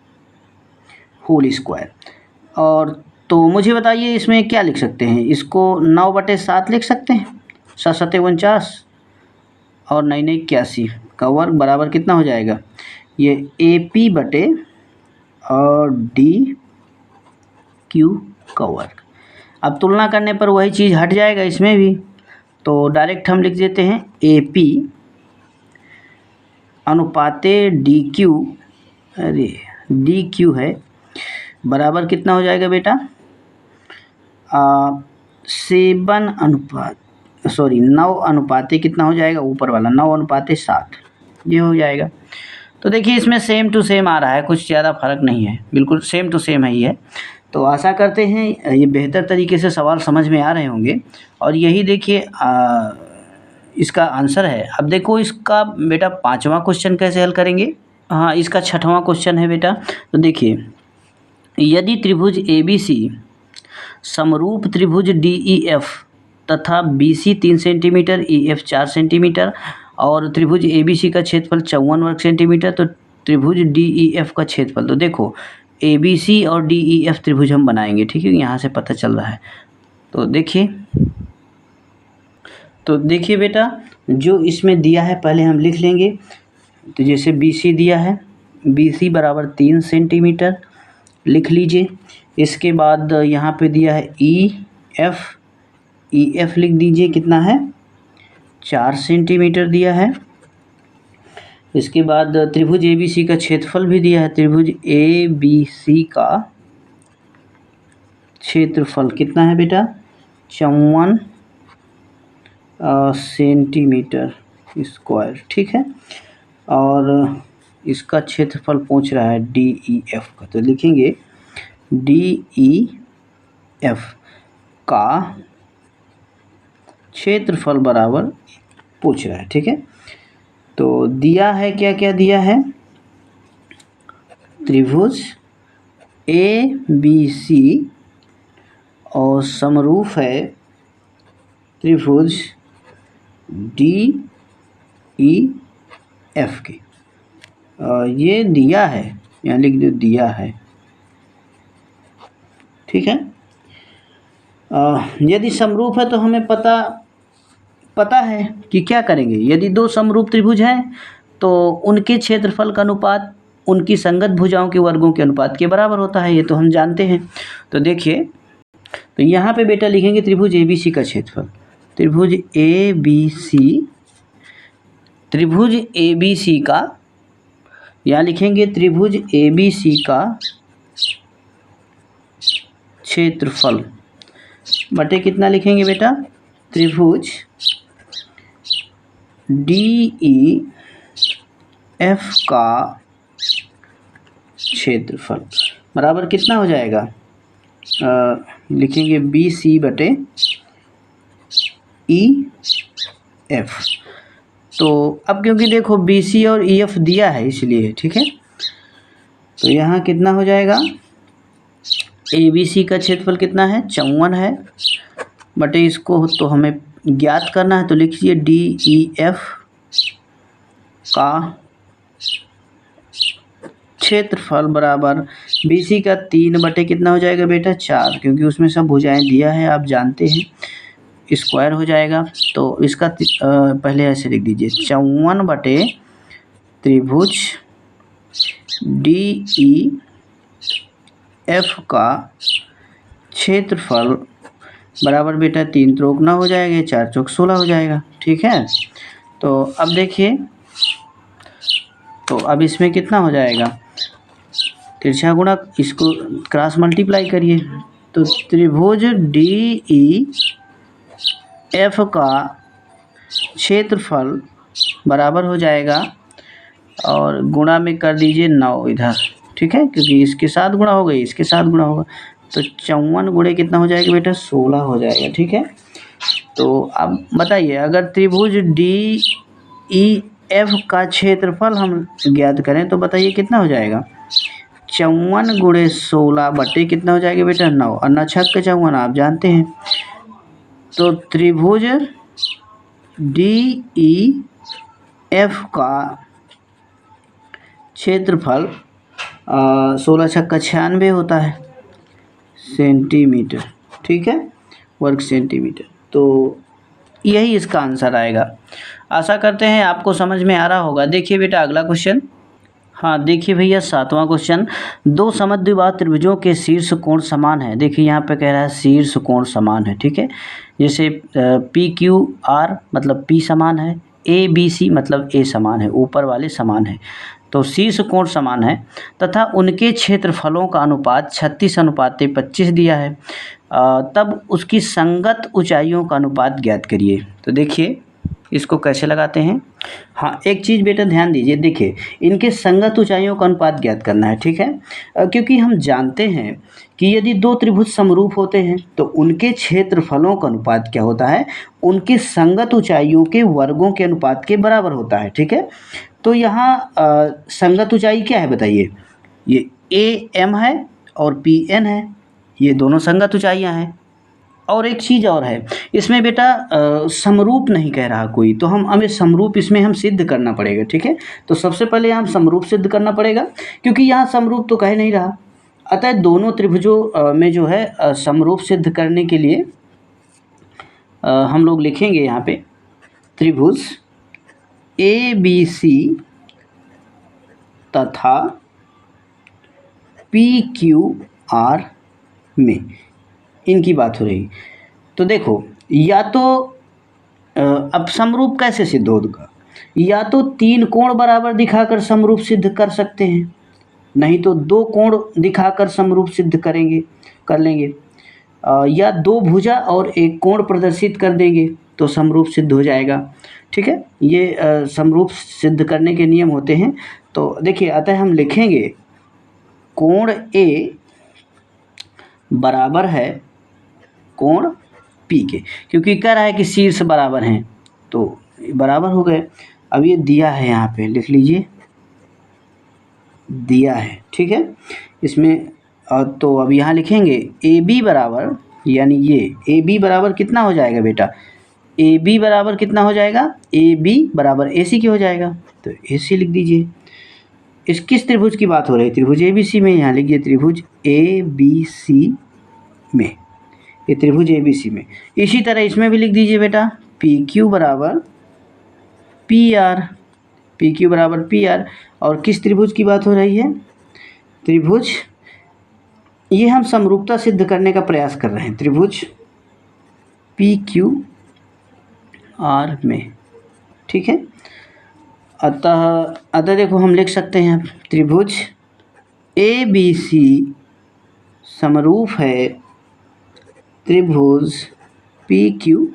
होल स्क्वायर। और तो मुझे बताइए इसमें क्या लिख सकते हैं, इसको 9 बटे 7 लिख सकते हैं, 7 7 49 और 9 9 81 का वर्ग बराबर कितना हो जाएगा, ये AP बटे और DQ का वर्ग। अब तुलना करने पर वही चीज़ हट जाएगा इसमें भी, तो डायरेक्ट हम लिख देते हैं AP अनुपाते DQ, अरे DQ है, बराबर कितना हो जाएगा बेटा, 9 अनुपाते कितना हो जाएगा, ऊपर वाला 9 अनुपाते 7, ये हो जाएगा। तो देखिए इसमें सेम टू सेम आ रहा है, कुछ ज़्यादा फर्क नहीं है, बिल्कुल सेम टू सेम है ये। तो आशा करते हैं ये बेहतर तरीके से सवाल समझ में आ रहे होंगे। और यही देखिए इसका आंसर है। अब देखो इसका बेटा 5वां क्वेश्चन कैसे हल करेंगे। हाँ, इसका 6वां क्वेश्चन है बेटा। तो देखिए यदि त्रिभुज ABC समरूप त्रिभुज DEF तथा BC 3 सेंटीमीटर, EF 4 सेंटीमीटर और त्रिभुज ABC का क्षेत्रफल 54 वर्ग सेंटीमीटर, तो त्रिभुज DEF का क्षेत्रफल। तो देखो ABC और DEF त्रिभुज हम बनाएंगे, ठीक है, यहाँ से पता चल रहा है। तो देखिए बेटा जो इसमें दिया है पहले हम लिख लेंगे। तो जैसे BC दिया है, BC बराबर 3 सेंटीमीटर लिख लीजिए। इसके बाद यहाँ पे दिया है EF लिख दीजिए, कितना है, 4 सेंटीमीटर दिया है। इसके बाद त्रिभुज ABC का क्षेत्रफल भी दिया है, त्रिभुज ABC का क्षेत्रफल कितना है बेटा, 54 सेंटीमीटर स्क्वायर, ठीक है। और इसका क्षेत्रफल पूछ रहा है DEF का, तो लिखेंगे DEF का क्षेत्रफल बराबर पूछ रहा है, ठीक है। तो दिया है क्या क्या दिया है, त्रिभुज ABC और समरूप है त्रिभुज DEF के ये दिया है, यहाँ लिख दो दिया है, ठीक है। यदि समरूप है तो हमें पता है कि क्या करेंगे। यदि दो समरूप त्रिभुज हैं तो उनके क्षेत्रफल का अनुपात उनकी संगत भुजाओं के वर्गों के अनुपात के बराबर होता है, ये तो हम जानते हैं। तो देखिए, तो यहाँ पे बेटा लिखेंगे त्रिभुज ABC का क्षेत्रफल, त्रिभुज ABC का, यहाँ लिखेंगे त्रिभुज ABC का क्षेत्रफल बटे कितना लिखेंगे बेटा, त्रिभुज DEF का क्षेत्रफल बराबर कितना हो जाएगा, लिखेंगे BC बटे EF। तो अब क्योंकि देखो BC और EF दिया है इसलिए, ठीक है, तो यहाँ कितना हो जाएगा, ABC का क्षेत्रफल कितना है 54 है, बटे इसको तो हमें ज्ञात करना है, तो लिखिए DEF का क्षेत्रफल बराबर BC का 3 बटे कितना हो जाएगा बेटा 4, क्योंकि उसमें सब भुजाएं दिया है आप जानते हैं, स्क्वायर हो जाएगा। तो इसका पहले ऐसे लिख दीजिए 54 बटे त्रिभुज DEF का क्षेत्रफल बराबर बेटा 3 तो रोकना हो जाएगा, 4 चौक 16 हो जाएगा, ठीक है। तो अब देखिए, तो अब इसमें कितना हो जाएगा, तिरछा गुणक, इसको क्रॉस मल्टीप्लाई करिए, तो त्रिभुज DEF का क्षेत्रफल बराबर हो जाएगा, और गुणा में कर दीजिए 9 इधर, ठीक है, क्योंकि इसके साथ गुणा होगा, इसके साथ गुणा होगा, तो 54 गुणे कितना हो जाएगा बेटा 16 हो जाएगा, ठीक है। तो अब बताइए, अगर त्रिभुज DEF का क्षेत्रफल हम ज्ञात करें तो बताइए कितना हो जाएगा, 54 गुणे 16 बटे कितना हो जाएगा बेटा 9, और 9 छक के 54 आप जानते हैं। तो त्रिभुज DEF का क्षेत्रफल 16 छक्का 96 होता है सेंटीमीटर, ठीक है, वर्ग सेंटीमीटर। तो यही इसका आंसर आएगा। आशा करते हैं आपको समझ में आ रहा होगा। देखिए बेटा अगला क्वेश्चन, हाँ देखिए भैया 7वां क्वेश्चन, दो समद्विबाहु त्रिभुजों के शीर्ष कोण समान है। देखिए यहाँ पे कह रहा है शीर्ष कोण समान है, ठीक है, जैसे PQR मतलब P समान है, ABC मतलब A समान है, ऊपर वाले समान है, तो शीर्ष कोण समान है तथा उनके क्षेत्रफलों का अनुपात 36:25 दिया है, तब उसकी संगत ऊंचाइयों का अनुपात ज्ञात करिए। तो देखिए इसको कैसे लगाते हैं। हाँ एक चीज़ बेटा ध्यान दीजिए, देखिए इनके संगत ऊंचाइयों का अनुपात ज्ञात करना है, ठीक है, क्योंकि हम जानते हैं कि यदि दो त्रिभुज समरूप होते हैं तो उनके क्षेत्रफलों का अनुपात क्या होता है, उनके संगत ऊंचाइयों के वर्गों के अनुपात के बराबर होता है, ठीक है। तो यहाँ संगत ऊंचाई क्या है बताइए, ये AM है और PN है, ये दोनों संगत ऊंचाइयाँ हैं। और एक चीज़ और है इसमें बेटा, समरूप नहीं कह रहा कोई, तो हमें समरूप इसमें हम सिद्ध करना पड़ेगा, ठीक है। तो सबसे पहले हम समरूप सिद्ध करना पड़ेगा, क्योंकि यहाँ समरूप तो कह नहीं रहा, अतः दोनों त्रिभुजों में जो है समरूप सिद्ध करने के लिए हम लोग लिखेंगे यहाँ पे त्रिभुज ABC तथा PQR में इनकी बात हो रही। तो देखो या तो अब समरूप कैसे सिद्ध होगा, या तो 3 कोण बराबर दिखाकर समरूप सिद्ध कर सकते हैं, नहीं तो 2 कोण दिखाकर समरूप सिद्ध कर लेंगे, या 2 भुजा और 1 कोण प्रदर्शित कर देंगे तो समरूप सिद्ध हो जाएगा, ठीक है। ये समरूप सिद्ध करने के नियम होते हैं। तो देखिए अतः हम लिखेंगे कोण A बराबर है कोण P के, क्योंकि कह रहा है कि शीर्ष बराबर हैं तो बराबर हो गए। अब ये दिया है, यहाँ पे लिख लीजिए दिया है, ठीक है, इसमें तो अब यहाँ लिखेंगे AB बराबर, यानी ये AB बराबर कितना हो जाएगा बेटा, ए बी बराबर कितना हो जाएगा, ए बी बराबर ए सी के हो जाएगा, तो ए सी लिख दीजिए। इस किस त्रिभुज की बात हो रही है, त्रिभुज ए बी सी में, यहाँ लिखिए त्रिभुज ए बी सी में, ये त्रिभुज ए बी सी में। इसी तरह इसमें भी लिख दीजिए बेटा, पी क्यू बराबर पी आर, पी क्यू बराबर पी आर। और किस त्रिभुज की बात हो रही है, त्रिभुज, ये हम समरूपता सिद्ध करने का प्रयास कर रहे हैं, त्रिभुज पी क्यू आर में, ठीक है। अतः देखो हम लिख सकते हैं त्रिभुज ए बी सी समरूप है त्रिभुज पी क्यू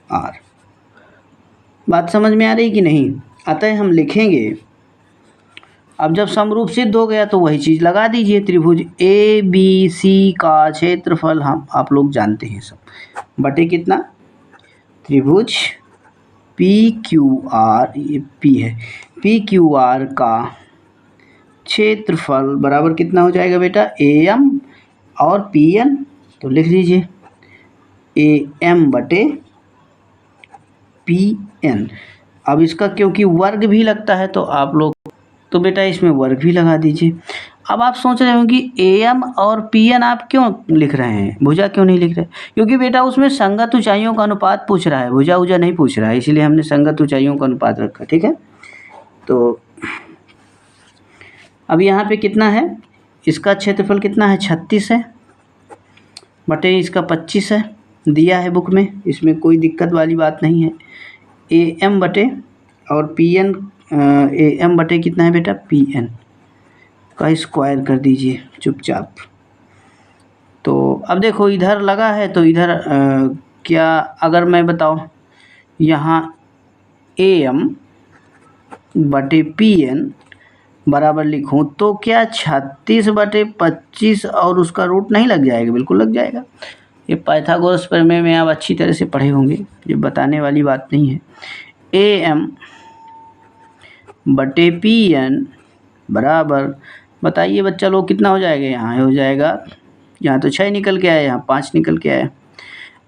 आर। बात समझ में आ रही कि नहीं। अतः हम लिखेंगे, अब जब समरूप सिद्ध हो गया तो वही चीज़ लगा दीजिए, त्रिभुज ए बी सी का क्षेत्रफल हम आप लोग जानते हैं सब, बटे कितना, त्रिभुज पी क्यू आर, ये पी है, पी क्यू आर का क्षेत्रफल बराबर कितना हो जाएगा बेटा, ए एम और पी एन, तो लिख लीजिए ए एम बटे पी एन। अब इसका क्योंकि वर्ग भी लगता है तो आप लोग, तो बेटा इसमें वर्ग भी लगा दीजिए। अब आप सोच रहे होंगे ए एम और पी एन आप क्यों लिख रहे हैं, भुजा क्यों नहीं लिख रहे, क्योंकि बेटा उसमें संगत ऊंचाइयों का अनुपात पूछ रहा है, भुजा उजा नहीं पूछ रहा है, इसीलिए हमने संगत ऊंचाइयों का अनुपात रखा, ठीक है। तो अब यहाँ पे कितना है, इसका क्षेत्रफल कितना है, 36 है, बटे इसका 25 है, दिया है बुक में, इसमें कोई दिक्कत वाली बात नहीं है। ए एम बटे और पी एन, ए एम बटे कितना है बेटा, पी एन का स्क्वायर कर दीजिए चुपचाप। तो अब देखो इधर लगा है तो इधर क्या, अगर मैं बताऊँ यहाँ ए एम बटे पी एन बराबर लिखूँ तो क्या 36 बटे 25 और उसका रूट नहीं लग जाएगा, बिल्कुल लग जाएगा। ये पाइथागोरस प्रमेय में आप अच्छी तरह से पढ़े होंगे, ये बताने वाली बात नहीं है। ए एम बटे पी एन बराबर, बताइए बच्चा लोग कितना हो जाएगा, यहाँ हो जाएगा, यहाँ तो 6 निकल के आया, यहाँ 5 निकल के आया,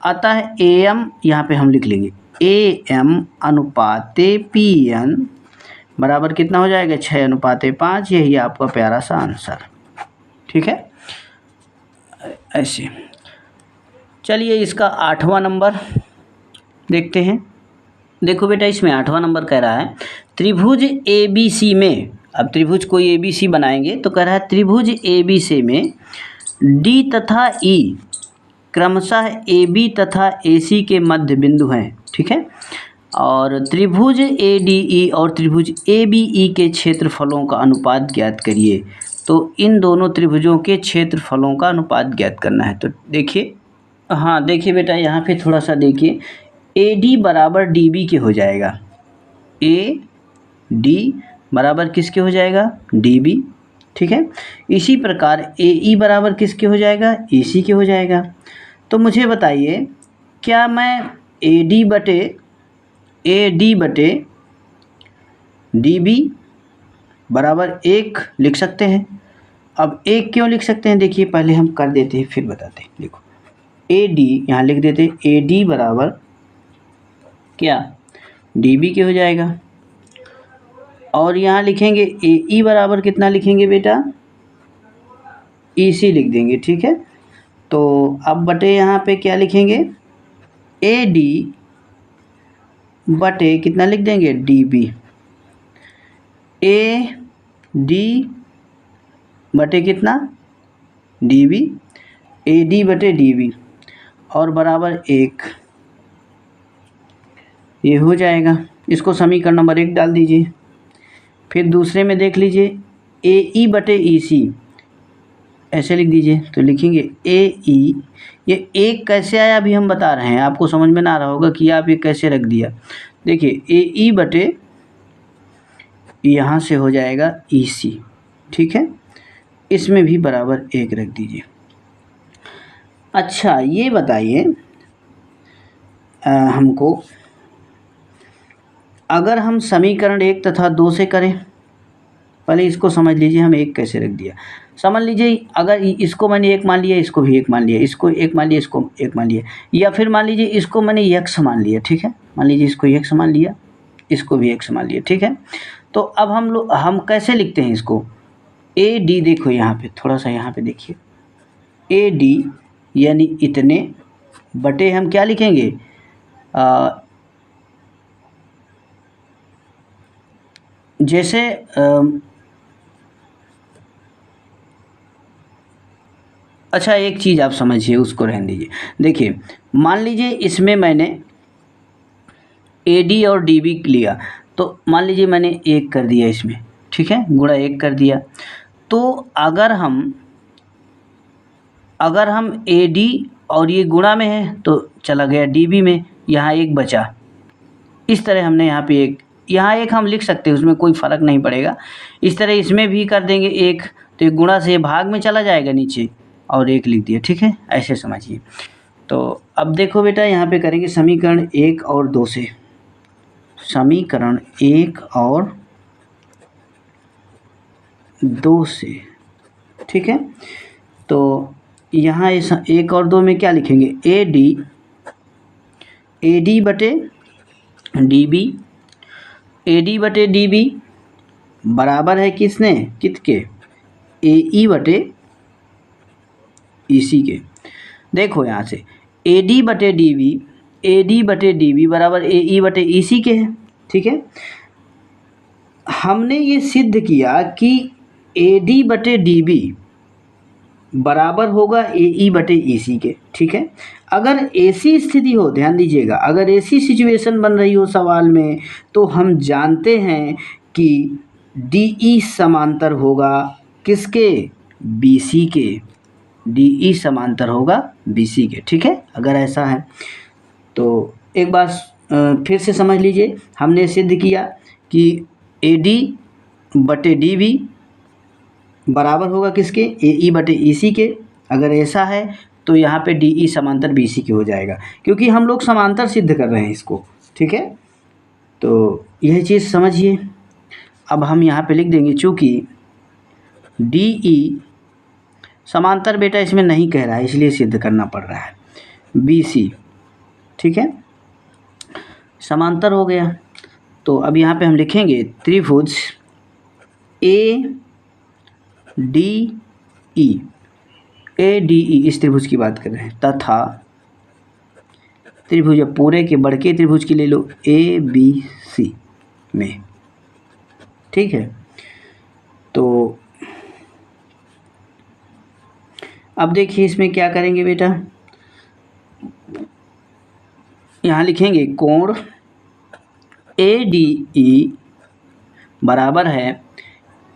आता है ए एम, यहाँ पे हम लिख लेंगे ए एम अनुपाते पी एन बराबर कितना हो जाएगा, 6 अनुपाते 5, यही आपका प्यारा सा आंसर, ठीक है। ऐसे चलिए इसका 8वां नंबर देखते हैं। देखो बेटा इसमें 8वां नंबर कह रहा है त्रिभुज ए बी सी में, अब त्रिभुज कोई ए बी सी बनाएंगे तो कह रहा है त्रिभुज ए बी सी में डी तथा ई क्रमशः ए बी तथा ए सी के मध्य बिंदु हैं, ठीक है। और त्रिभुज ए डी ई और त्रिभुज ए बी ई के क्षेत्रफलों का अनुपात ज्ञात करिए। तो इन दोनों त्रिभुजों के क्षेत्रफलों का अनुपात ज्ञात करना है। तो देखिए, हाँ देखिए बेटा यहाँ पे थोड़ा सा देखिए, ए डी बराबर डी बी के हो जाएगा, ए डी बराबर किसके हो जाएगा, डी बी, ठीक है। इसी प्रकार ए ई बराबर किसके हो जाएगा, ए सी के हो जाएगा। तो मुझे बताइए क्या मैं ए डी बटे डी बी बराबर 1 लिख सकते हैं। अब 1 क्यों लिख सकते हैं, देखिए पहले हम कर देते हैं फिर बताते हैं। देखो ए डी यहाँ लिख देते हैं, ए डी बराबर क्या, डी बी के हो जाएगा। और यहाँ लिखेंगे ए ई बराबर कितना लिखेंगे बेटा, ई सी लिख देंगे, ठीक है। तो अब बटे यहाँ पे क्या लिखेंगे, ए डी बटे कितना लिख देंगे, डी बी, ए डी बटे कितना, डी बी, ए डी बटे डी बी और बराबर 1, ये हो जाएगा। इसको समीकरण नंबर 1 डाल दीजिए। फिर दूसरे में देख लीजिए ए ई बटे ई सी, ऐसे लिख दीजिए। तो लिखेंगे ए ई, ये 1 कैसे आया अभी हम बता रहे हैं, आपको समझ में ना आ रहा होगा कि आप ये कैसे रख दिया। देखिए ए ई बटे यहाँ से हो जाएगा ई सी, ठीक है। इसमें भी बराबर 1 रख दीजिए। अच्छा ये बताइए हमको, अगर हम समीकरण 1 तथा 2 से करें पहले इसको समझ लीजिए, हम एक कैसे रख दिया। समझ लीजिए अगर इसको मैंने एक मान लिया, इसको भी एक मान लिया, इसको एक मान लिया, इसको एक मान लिया, या फिर मान लीजिए इसको मैंने x मान लिया, ठीक है, मान लीजिए इसको x मान लिया, इसको भी x मान लिया, ठीक है। तो अब हम कैसे लिखते हैं इसको, AD, देखो यहाँ पे थोड़ा सा यहाँ पे देखिए, AD यानी इतने बटे हम क्या लिखेंगे, जैसे अच्छा एक चीज़ आप समझिए, उसको रहने दीजिए। देखिए मान लीजिए इसमें मैंने AD और DB लिया, तो मान लीजिए मैंने 1 कर दिया इसमें, ठीक है, गुणा 1 कर दिया। तो अगर हम AD और ये गुणा में है तो चला गया DB में, यहाँ 1 बचा। इस तरह हमने यहाँ एक हम लिख सकते हैं, उसमें कोई फ़र्क नहीं पड़ेगा। इस तरह इसमें भी कर देंगे 1, तो एक गुणा से भाग में चला जाएगा नीचे और 1 लिख दिया, ठीक है, ऐसे समझिए। तो अब देखो बेटा यहाँ पे करेंगे समीकरण 1 और 2 से, समीकरण 1 और 2 से, ठीक है। तो यहाँ इस 1 और 2 में क्या लिखेंगे, AD बटे DB, AD बटे DB बराबर है कितके, AE बटे EC के। देखो यहाँ से AD बटे DB बराबर AE बटे EC के है, ठीक है। हमने ये सिद्ध किया कि AD बटे DB बराबर होगा AE बटे EC के, ठीक है। अगर ऐसी स्थिति हो, ध्यान दीजिएगा, अगर ऐसी सिचुएशन बन रही हो सवाल में, तो हम जानते हैं कि DE समांतर होगा किसके, BC के, DE समांतर होगा BC के, ठीक है। अगर ऐसा है तो एक बार फिर से समझ लीजिए, हमने सिद्ध किया कि AD बटे DB बराबर होगा किसके, AE बटे EC के। अगर ऐसा है तो यहाँ पे DE समांतर BC के हो जाएगा, क्योंकि हम लोग समांतर सिद्ध कर रहे हैं इसको, ठीक है। तो यह चीज़ समझिए। अब हम यहाँ पे लिख देंगे, चूँकि DE समांतर बेटा इसमें नहीं कह रहा है, इसलिए सिद्ध करना पड़ रहा है, BC, ठीक है, समांतर हो गया। तो अब यहाँ पे हम लिखेंगे त्रिभुज ADE, इस त्रिभुज की बात कर रहे हैं, तथा त्रिभुज पूरे के बड़के त्रिभुज की ले लो ABC में, ठीक है। तो अब देखिए इसमें क्या करेंगे बेटा, यहाँ लिखेंगे कोण ADE बराबर है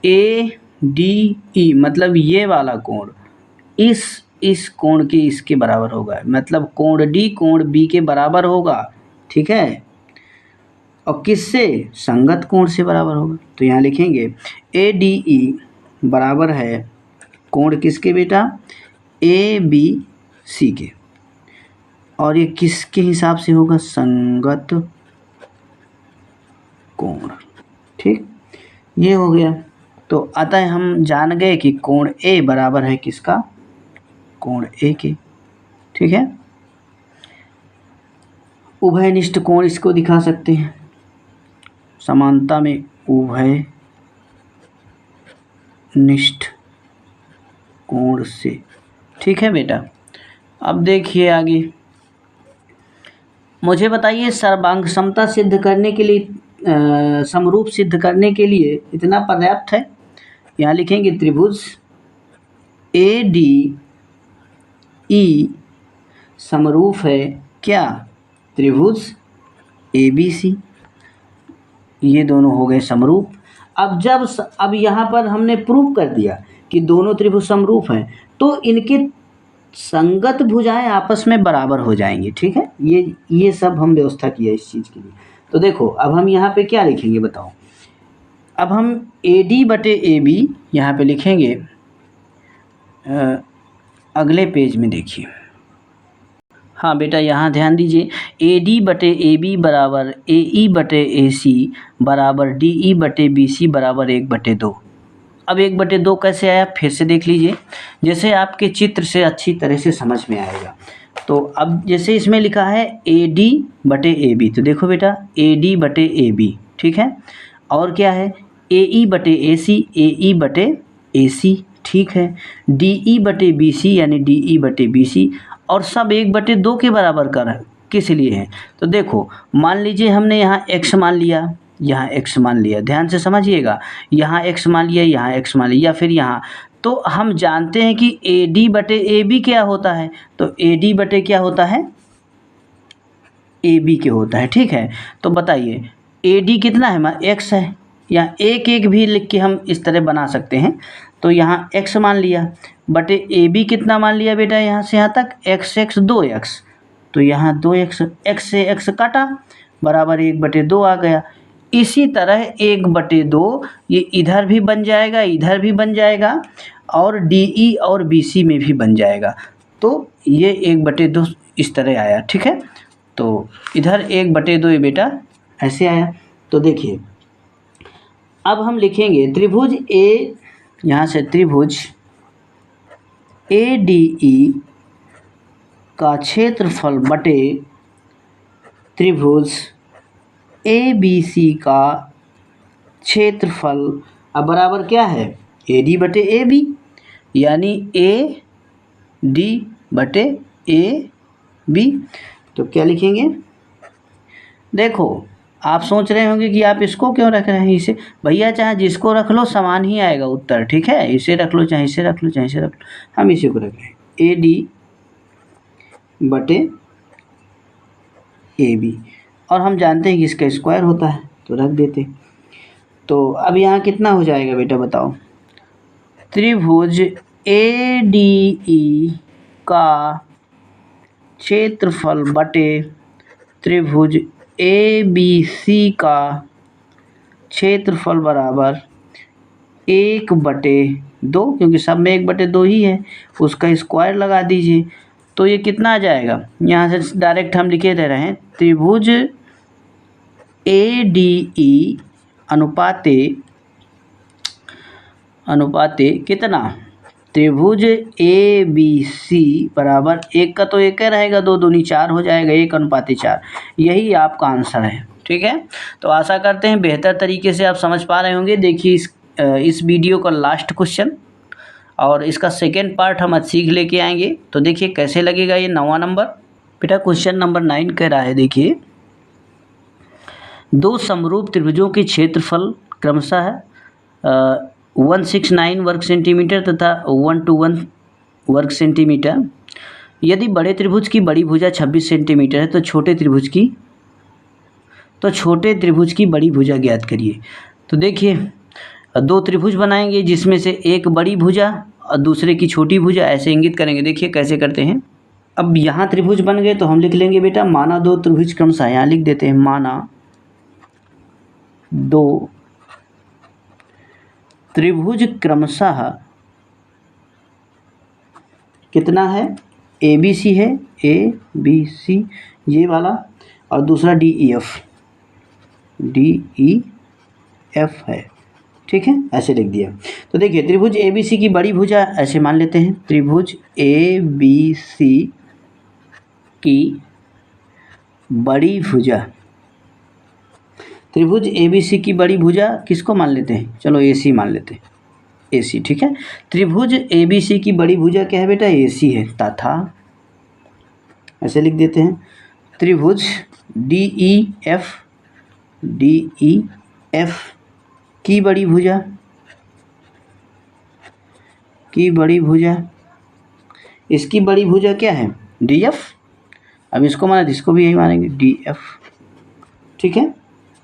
ADE, मतलब ये वाला कोण इस कोण के इसके बराबर होगा, मतलब कोण D कोण B के बराबर होगा, ठीक है। और किससे, संगत कोण से बराबर होगा। तो यहाँ लिखेंगे ADE बराबर है कोण किसके बेटा, ABC के, और ये किसके हिसाब से होगा, संगत कोण, ठीक, ये हो गया। तो अतः हम जान गए कि कोण A बराबर है किसका, कोण A के, ठीक है। उभयनिष्ठ कोण इसको दिखा सकते हैं, समानता में उभयनिष्ठ कोण से, ठीक है बेटा। अब देखिए आगे, मुझे बताइए सर्वांग समता सिद्ध करने के लिए, समरूप सिद्ध करने के लिए इतना पर्याप्त है। यहाँ लिखेंगे त्रिभुज ADE समरूप है क्या, त्रिभुज ABC, ये दोनों हो गए समरूप। अब यहाँ पर हमने प्रूव कर दिया कि दोनों त्रिभुज समरूप हैं, तो इनके संगत भुजाएं आपस में बराबर हो जाएंगी, ठीक है। ये सब हम व्यवस्था किया इस चीज़ के लिए। तो देखो अब हम यहाँ पे क्या लिखेंगे बताओ, अब हम AD बटे AB यहाँ पे लिखेंगे, अगले पेज में देखिए, हाँ बेटा यहाँ ध्यान दीजिए, AD बटे AB बराबर AE बटे AC बराबर DE बटे BC बराबर 1/2, अब 1/2 कैसे आया फिर से देख लीजिए, जैसे आपके चित्र से अच्छी तरह से समझ में आएगा। तो अब जैसे इसमें लिखा है AD/AB, तो देखो बेटा AD/AB, ठीक है। और क्या है AE/AC, AE/AC, ठीक है। DE/BC यानी DE/BC, और सब 1/2 के बराबर कर किस लिए है। तो देखो मान लीजिए हमने यहाँ x मान लिया, यहाँ x मान लिया, ध्यान से समझिएगा, यहाँ x मान लिया, यहाँ x मान लिया, या फिर यहाँ, तो हम जानते हैं कि AD/AB क्या होता है, तो AD क्या होता है, AB के होता है, ठीक है। तो बताइए AD कितना है हमारा x है, या एक एक भी लिख के हम इस तरह बना सकते हैं। तो यहाँ x मान लिया बटे AB कितना मान लिया बेटा, यहाँ से यहाँ तक x 2x, तो यहाँ 2x, x से x काटा बराबर 1/2 आ गया। इसी तरह 1/2 ये इधर भी बन जाएगा, इधर भी बन जाएगा, और DE और BC में भी बन जाएगा। तो ये 1/2 इस तरह आया, ठीक है। तो इधर 1/2 ये बेटा ऐसे आया। तो देखिए अब हम लिखेंगे त्रिभुज A, यहाँ से त्रिभुज ADE का क्षेत्रफल बटे त्रिभुज ABC का क्षेत्रफल, अब बराबर क्या है AD/AB, यानी AD/AB। तो क्या लिखेंगे, देखो आप सोच रहे होंगे कि आप इसको क्यों रख रहे हैं इसे, भैया चाहे जिसको रख लो समान ही आएगा उत्तर, ठीक है। इसे रख लो, चाहे इसे रख लो, चाहे इसे रख लो, हम इसी को रख रहे हैं AD/AB, और हम जानते हैं कि इसका स्क्वायर होता है, तो रख देते। तो अब यहाँ कितना हो जाएगा बेटा बताओ, त्रिभुज ADE का क्षेत्रफल बटे त्रिभुज ABC का क्षेत्रफल बराबर 1/2, क्योंकि सब में 1/2 ही है, उसका स्क्वायर लगा दीजिए। तो ये कितना आ जाएगा, यहाँ से डायरेक्ट हम लिखे दे रहे हैं त्रिभुज ADE अनुपाते कितना, त्रिभुज ABC बराबर 1 का तो 1 रहेगा, 2 दूनी 4 हो जाएगा, 1:4। यही आपका आंसर है, ठीक है। तो आशा करते हैं बेहतर तरीके से आप समझ पा रहे होंगे। देखिए इस वीडियो का लास्ट क्वेश्चन और इसका सेकेंड पार्ट हम आज सीख लेके आएंगे। तो देखिए कैसे लगेगा ये 9वां नंबर। बेटा क्वेश्चन नंबर 9 कह रहा है, देखिए 2 समरूप त्रिभुजों के क्षेत्रफल क्रमशः 169 वर्ग सेंटीमीटर तथा 121 वर्ग सेंटीमीटर। यदि बड़े त्रिभुज की बड़ी भुजा 26 सेंटीमीटर है तो छोटे त्रिभुज की बड़ी भुजा ज्ञात करिए। तो देखिए 2 त्रिभुज बनाएंगे जिसमें से एक बड़ी भुजा और दूसरे की छोटी भुजा, ऐसे इंगित करेंगे। देखिए कैसे करते हैं, अब यहाँ त्रिभुज बन गए तो हम लिख लेंगे बेटा माना 2 त्रिभुज क्रमशः, यहाँ लिख देते हैं माना 2 त्रिभुज क्रमशः कितना है, ABC है, ABC ये वाला, और दूसरा DEF है, ठीक है, ऐसे लिख दिया। तो देखिए त्रिभुज ABC की बड़ी भुजा ऐसे मान लेते हैं, त्रिभुज ABC की बड़ी भुजा, त्रिभुज ABC की बड़ी भुजा किसको मान लेते हैं, चलो AC मान लेते हैं, AC, ठीक है। त्रिभुज ABC की बड़ी भुजा क्या है बेटा, AC है, तथा ऐसे लिख देते हैं त्रिभुज DEF की बड़ी भुजा इसकी बड़ी भुजा क्या है, DF। अब इसको माना इसको भी यही मानेंगे DF, ठीक है,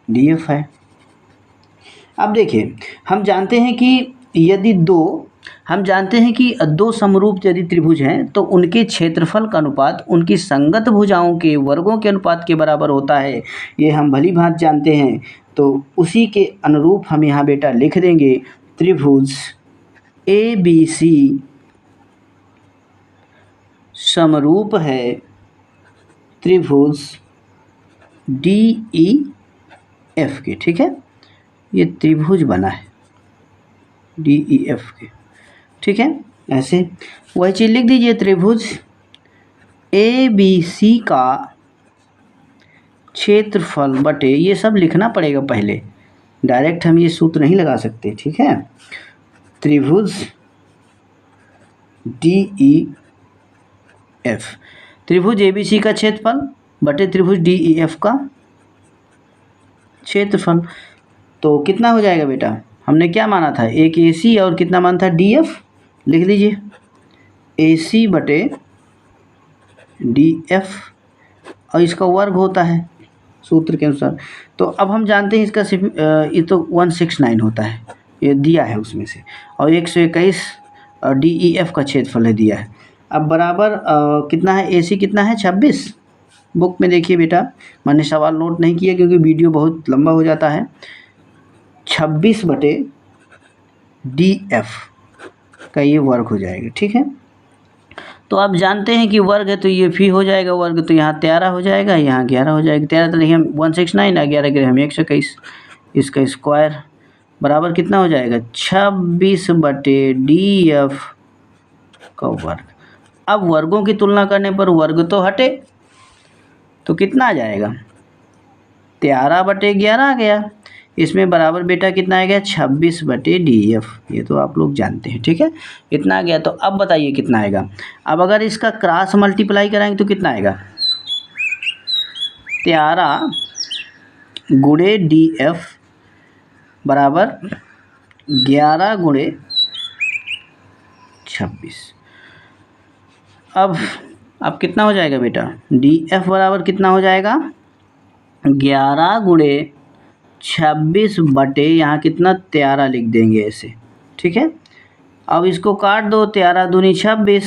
DF है। अब देखिए हम जानते हैं कि 2 समरूप यदि त्रिभुज हैं तो उनके क्षेत्रफल का अनुपात उनकी संगत भुजाओं के वर्गों के अनुपात के बराबर होता है, ये हम भली भांति जानते हैं। तो उसी के अनुरूप हम यहाँ बेटा लिख देंगे त्रिभुज ABC समरूप है त्रिभुज DEF के, ठीक है। ये त्रिभुज बना है, DEF के, ठीक है। ऐसे वही चीज़ लिख दीजिए, त्रिभुज ABC का क्षेत्रफल बटे, ये सब लिखना पड़ेगा पहले, डायरेक्ट हम ये सूत्र नहीं लगा सकते, ठीक है। त्रिभुज DEF, त्रिभुज ABC का क्षेत्रफल बटे त्रिभुज DEF का क्षेत्रफल। तो कितना हो जाएगा बेटा, हमने क्या माना था, एक AC और कितना माना था DF, लिख लीजिए AC बटे DF, और इसका वर्ग होता है सूत्र के अनुसार। तो अब हम जानते हैं इसका ये तो 169 होता है, ये दिया है उसमें से, और 121 DEF का क्षेत्रफल है दिया है। अब बराबर कितना है, AC कितना है 26, बुक में देखिए बेटा, मैंने सवाल नोट नहीं किया क्योंकि वीडियो बहुत लंबा हो जाता है। 26 बटे DF का ये वर्ग हो जाएगा, ठीक है। तो आप जानते हैं कि वर्ग है तो ये फी हो जाएगा वर्ग, तो यहाँ 13 हो जाएगा, यहाँ 11 हो जाएगा। 13 तो देखिए हम 169 आ, 11 के हम 121, इसका स्क्वायर बराबर कितना हो जाएगा 26 बटे DF का वर्ग। अब वर्गों की तुलना करने पर वर्ग तो हटे, तो कितना आ जाएगा 13 बटे 11 आ गया, इसमें बराबर बेटा कितना आ गया 26 बटे DF, ये तो आप लोग जानते हैं, ठीक है, इतना आ गया। तो अब बताइए कितना आएगा, अब अगर इसका क्रॉस मल्टीप्लाई कराएंगे तो कितना आएगा 13 गुणे DF बराबर 11 गुणे 26। अब कितना हो जाएगा बेटा, DF बराबर कितना हो जाएगा 11 गुणे 26 बटे यहाँ कितना 13 लिख देंगे ऐसे, ठीक है। अब इसको काट दो, 13 दूनी 26,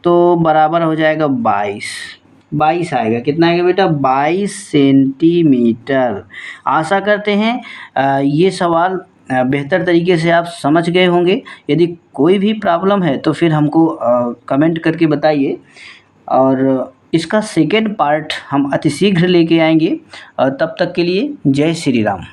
तो बराबर हो जाएगा 22 आएगा, कितना आएगा बेटा 22 सेंटीमीटर। आशा करते हैं ये सवाल बेहतर तरीके से आप समझ गए होंगे। यदि कोई भी प्रॉब्लम है तो फिर हमको कमेंट करके बताइए, और इसका सेकेंड पार्ट हम अतिशीघ्र लेके आएंगे। तब तक के लिए जय श्री राम।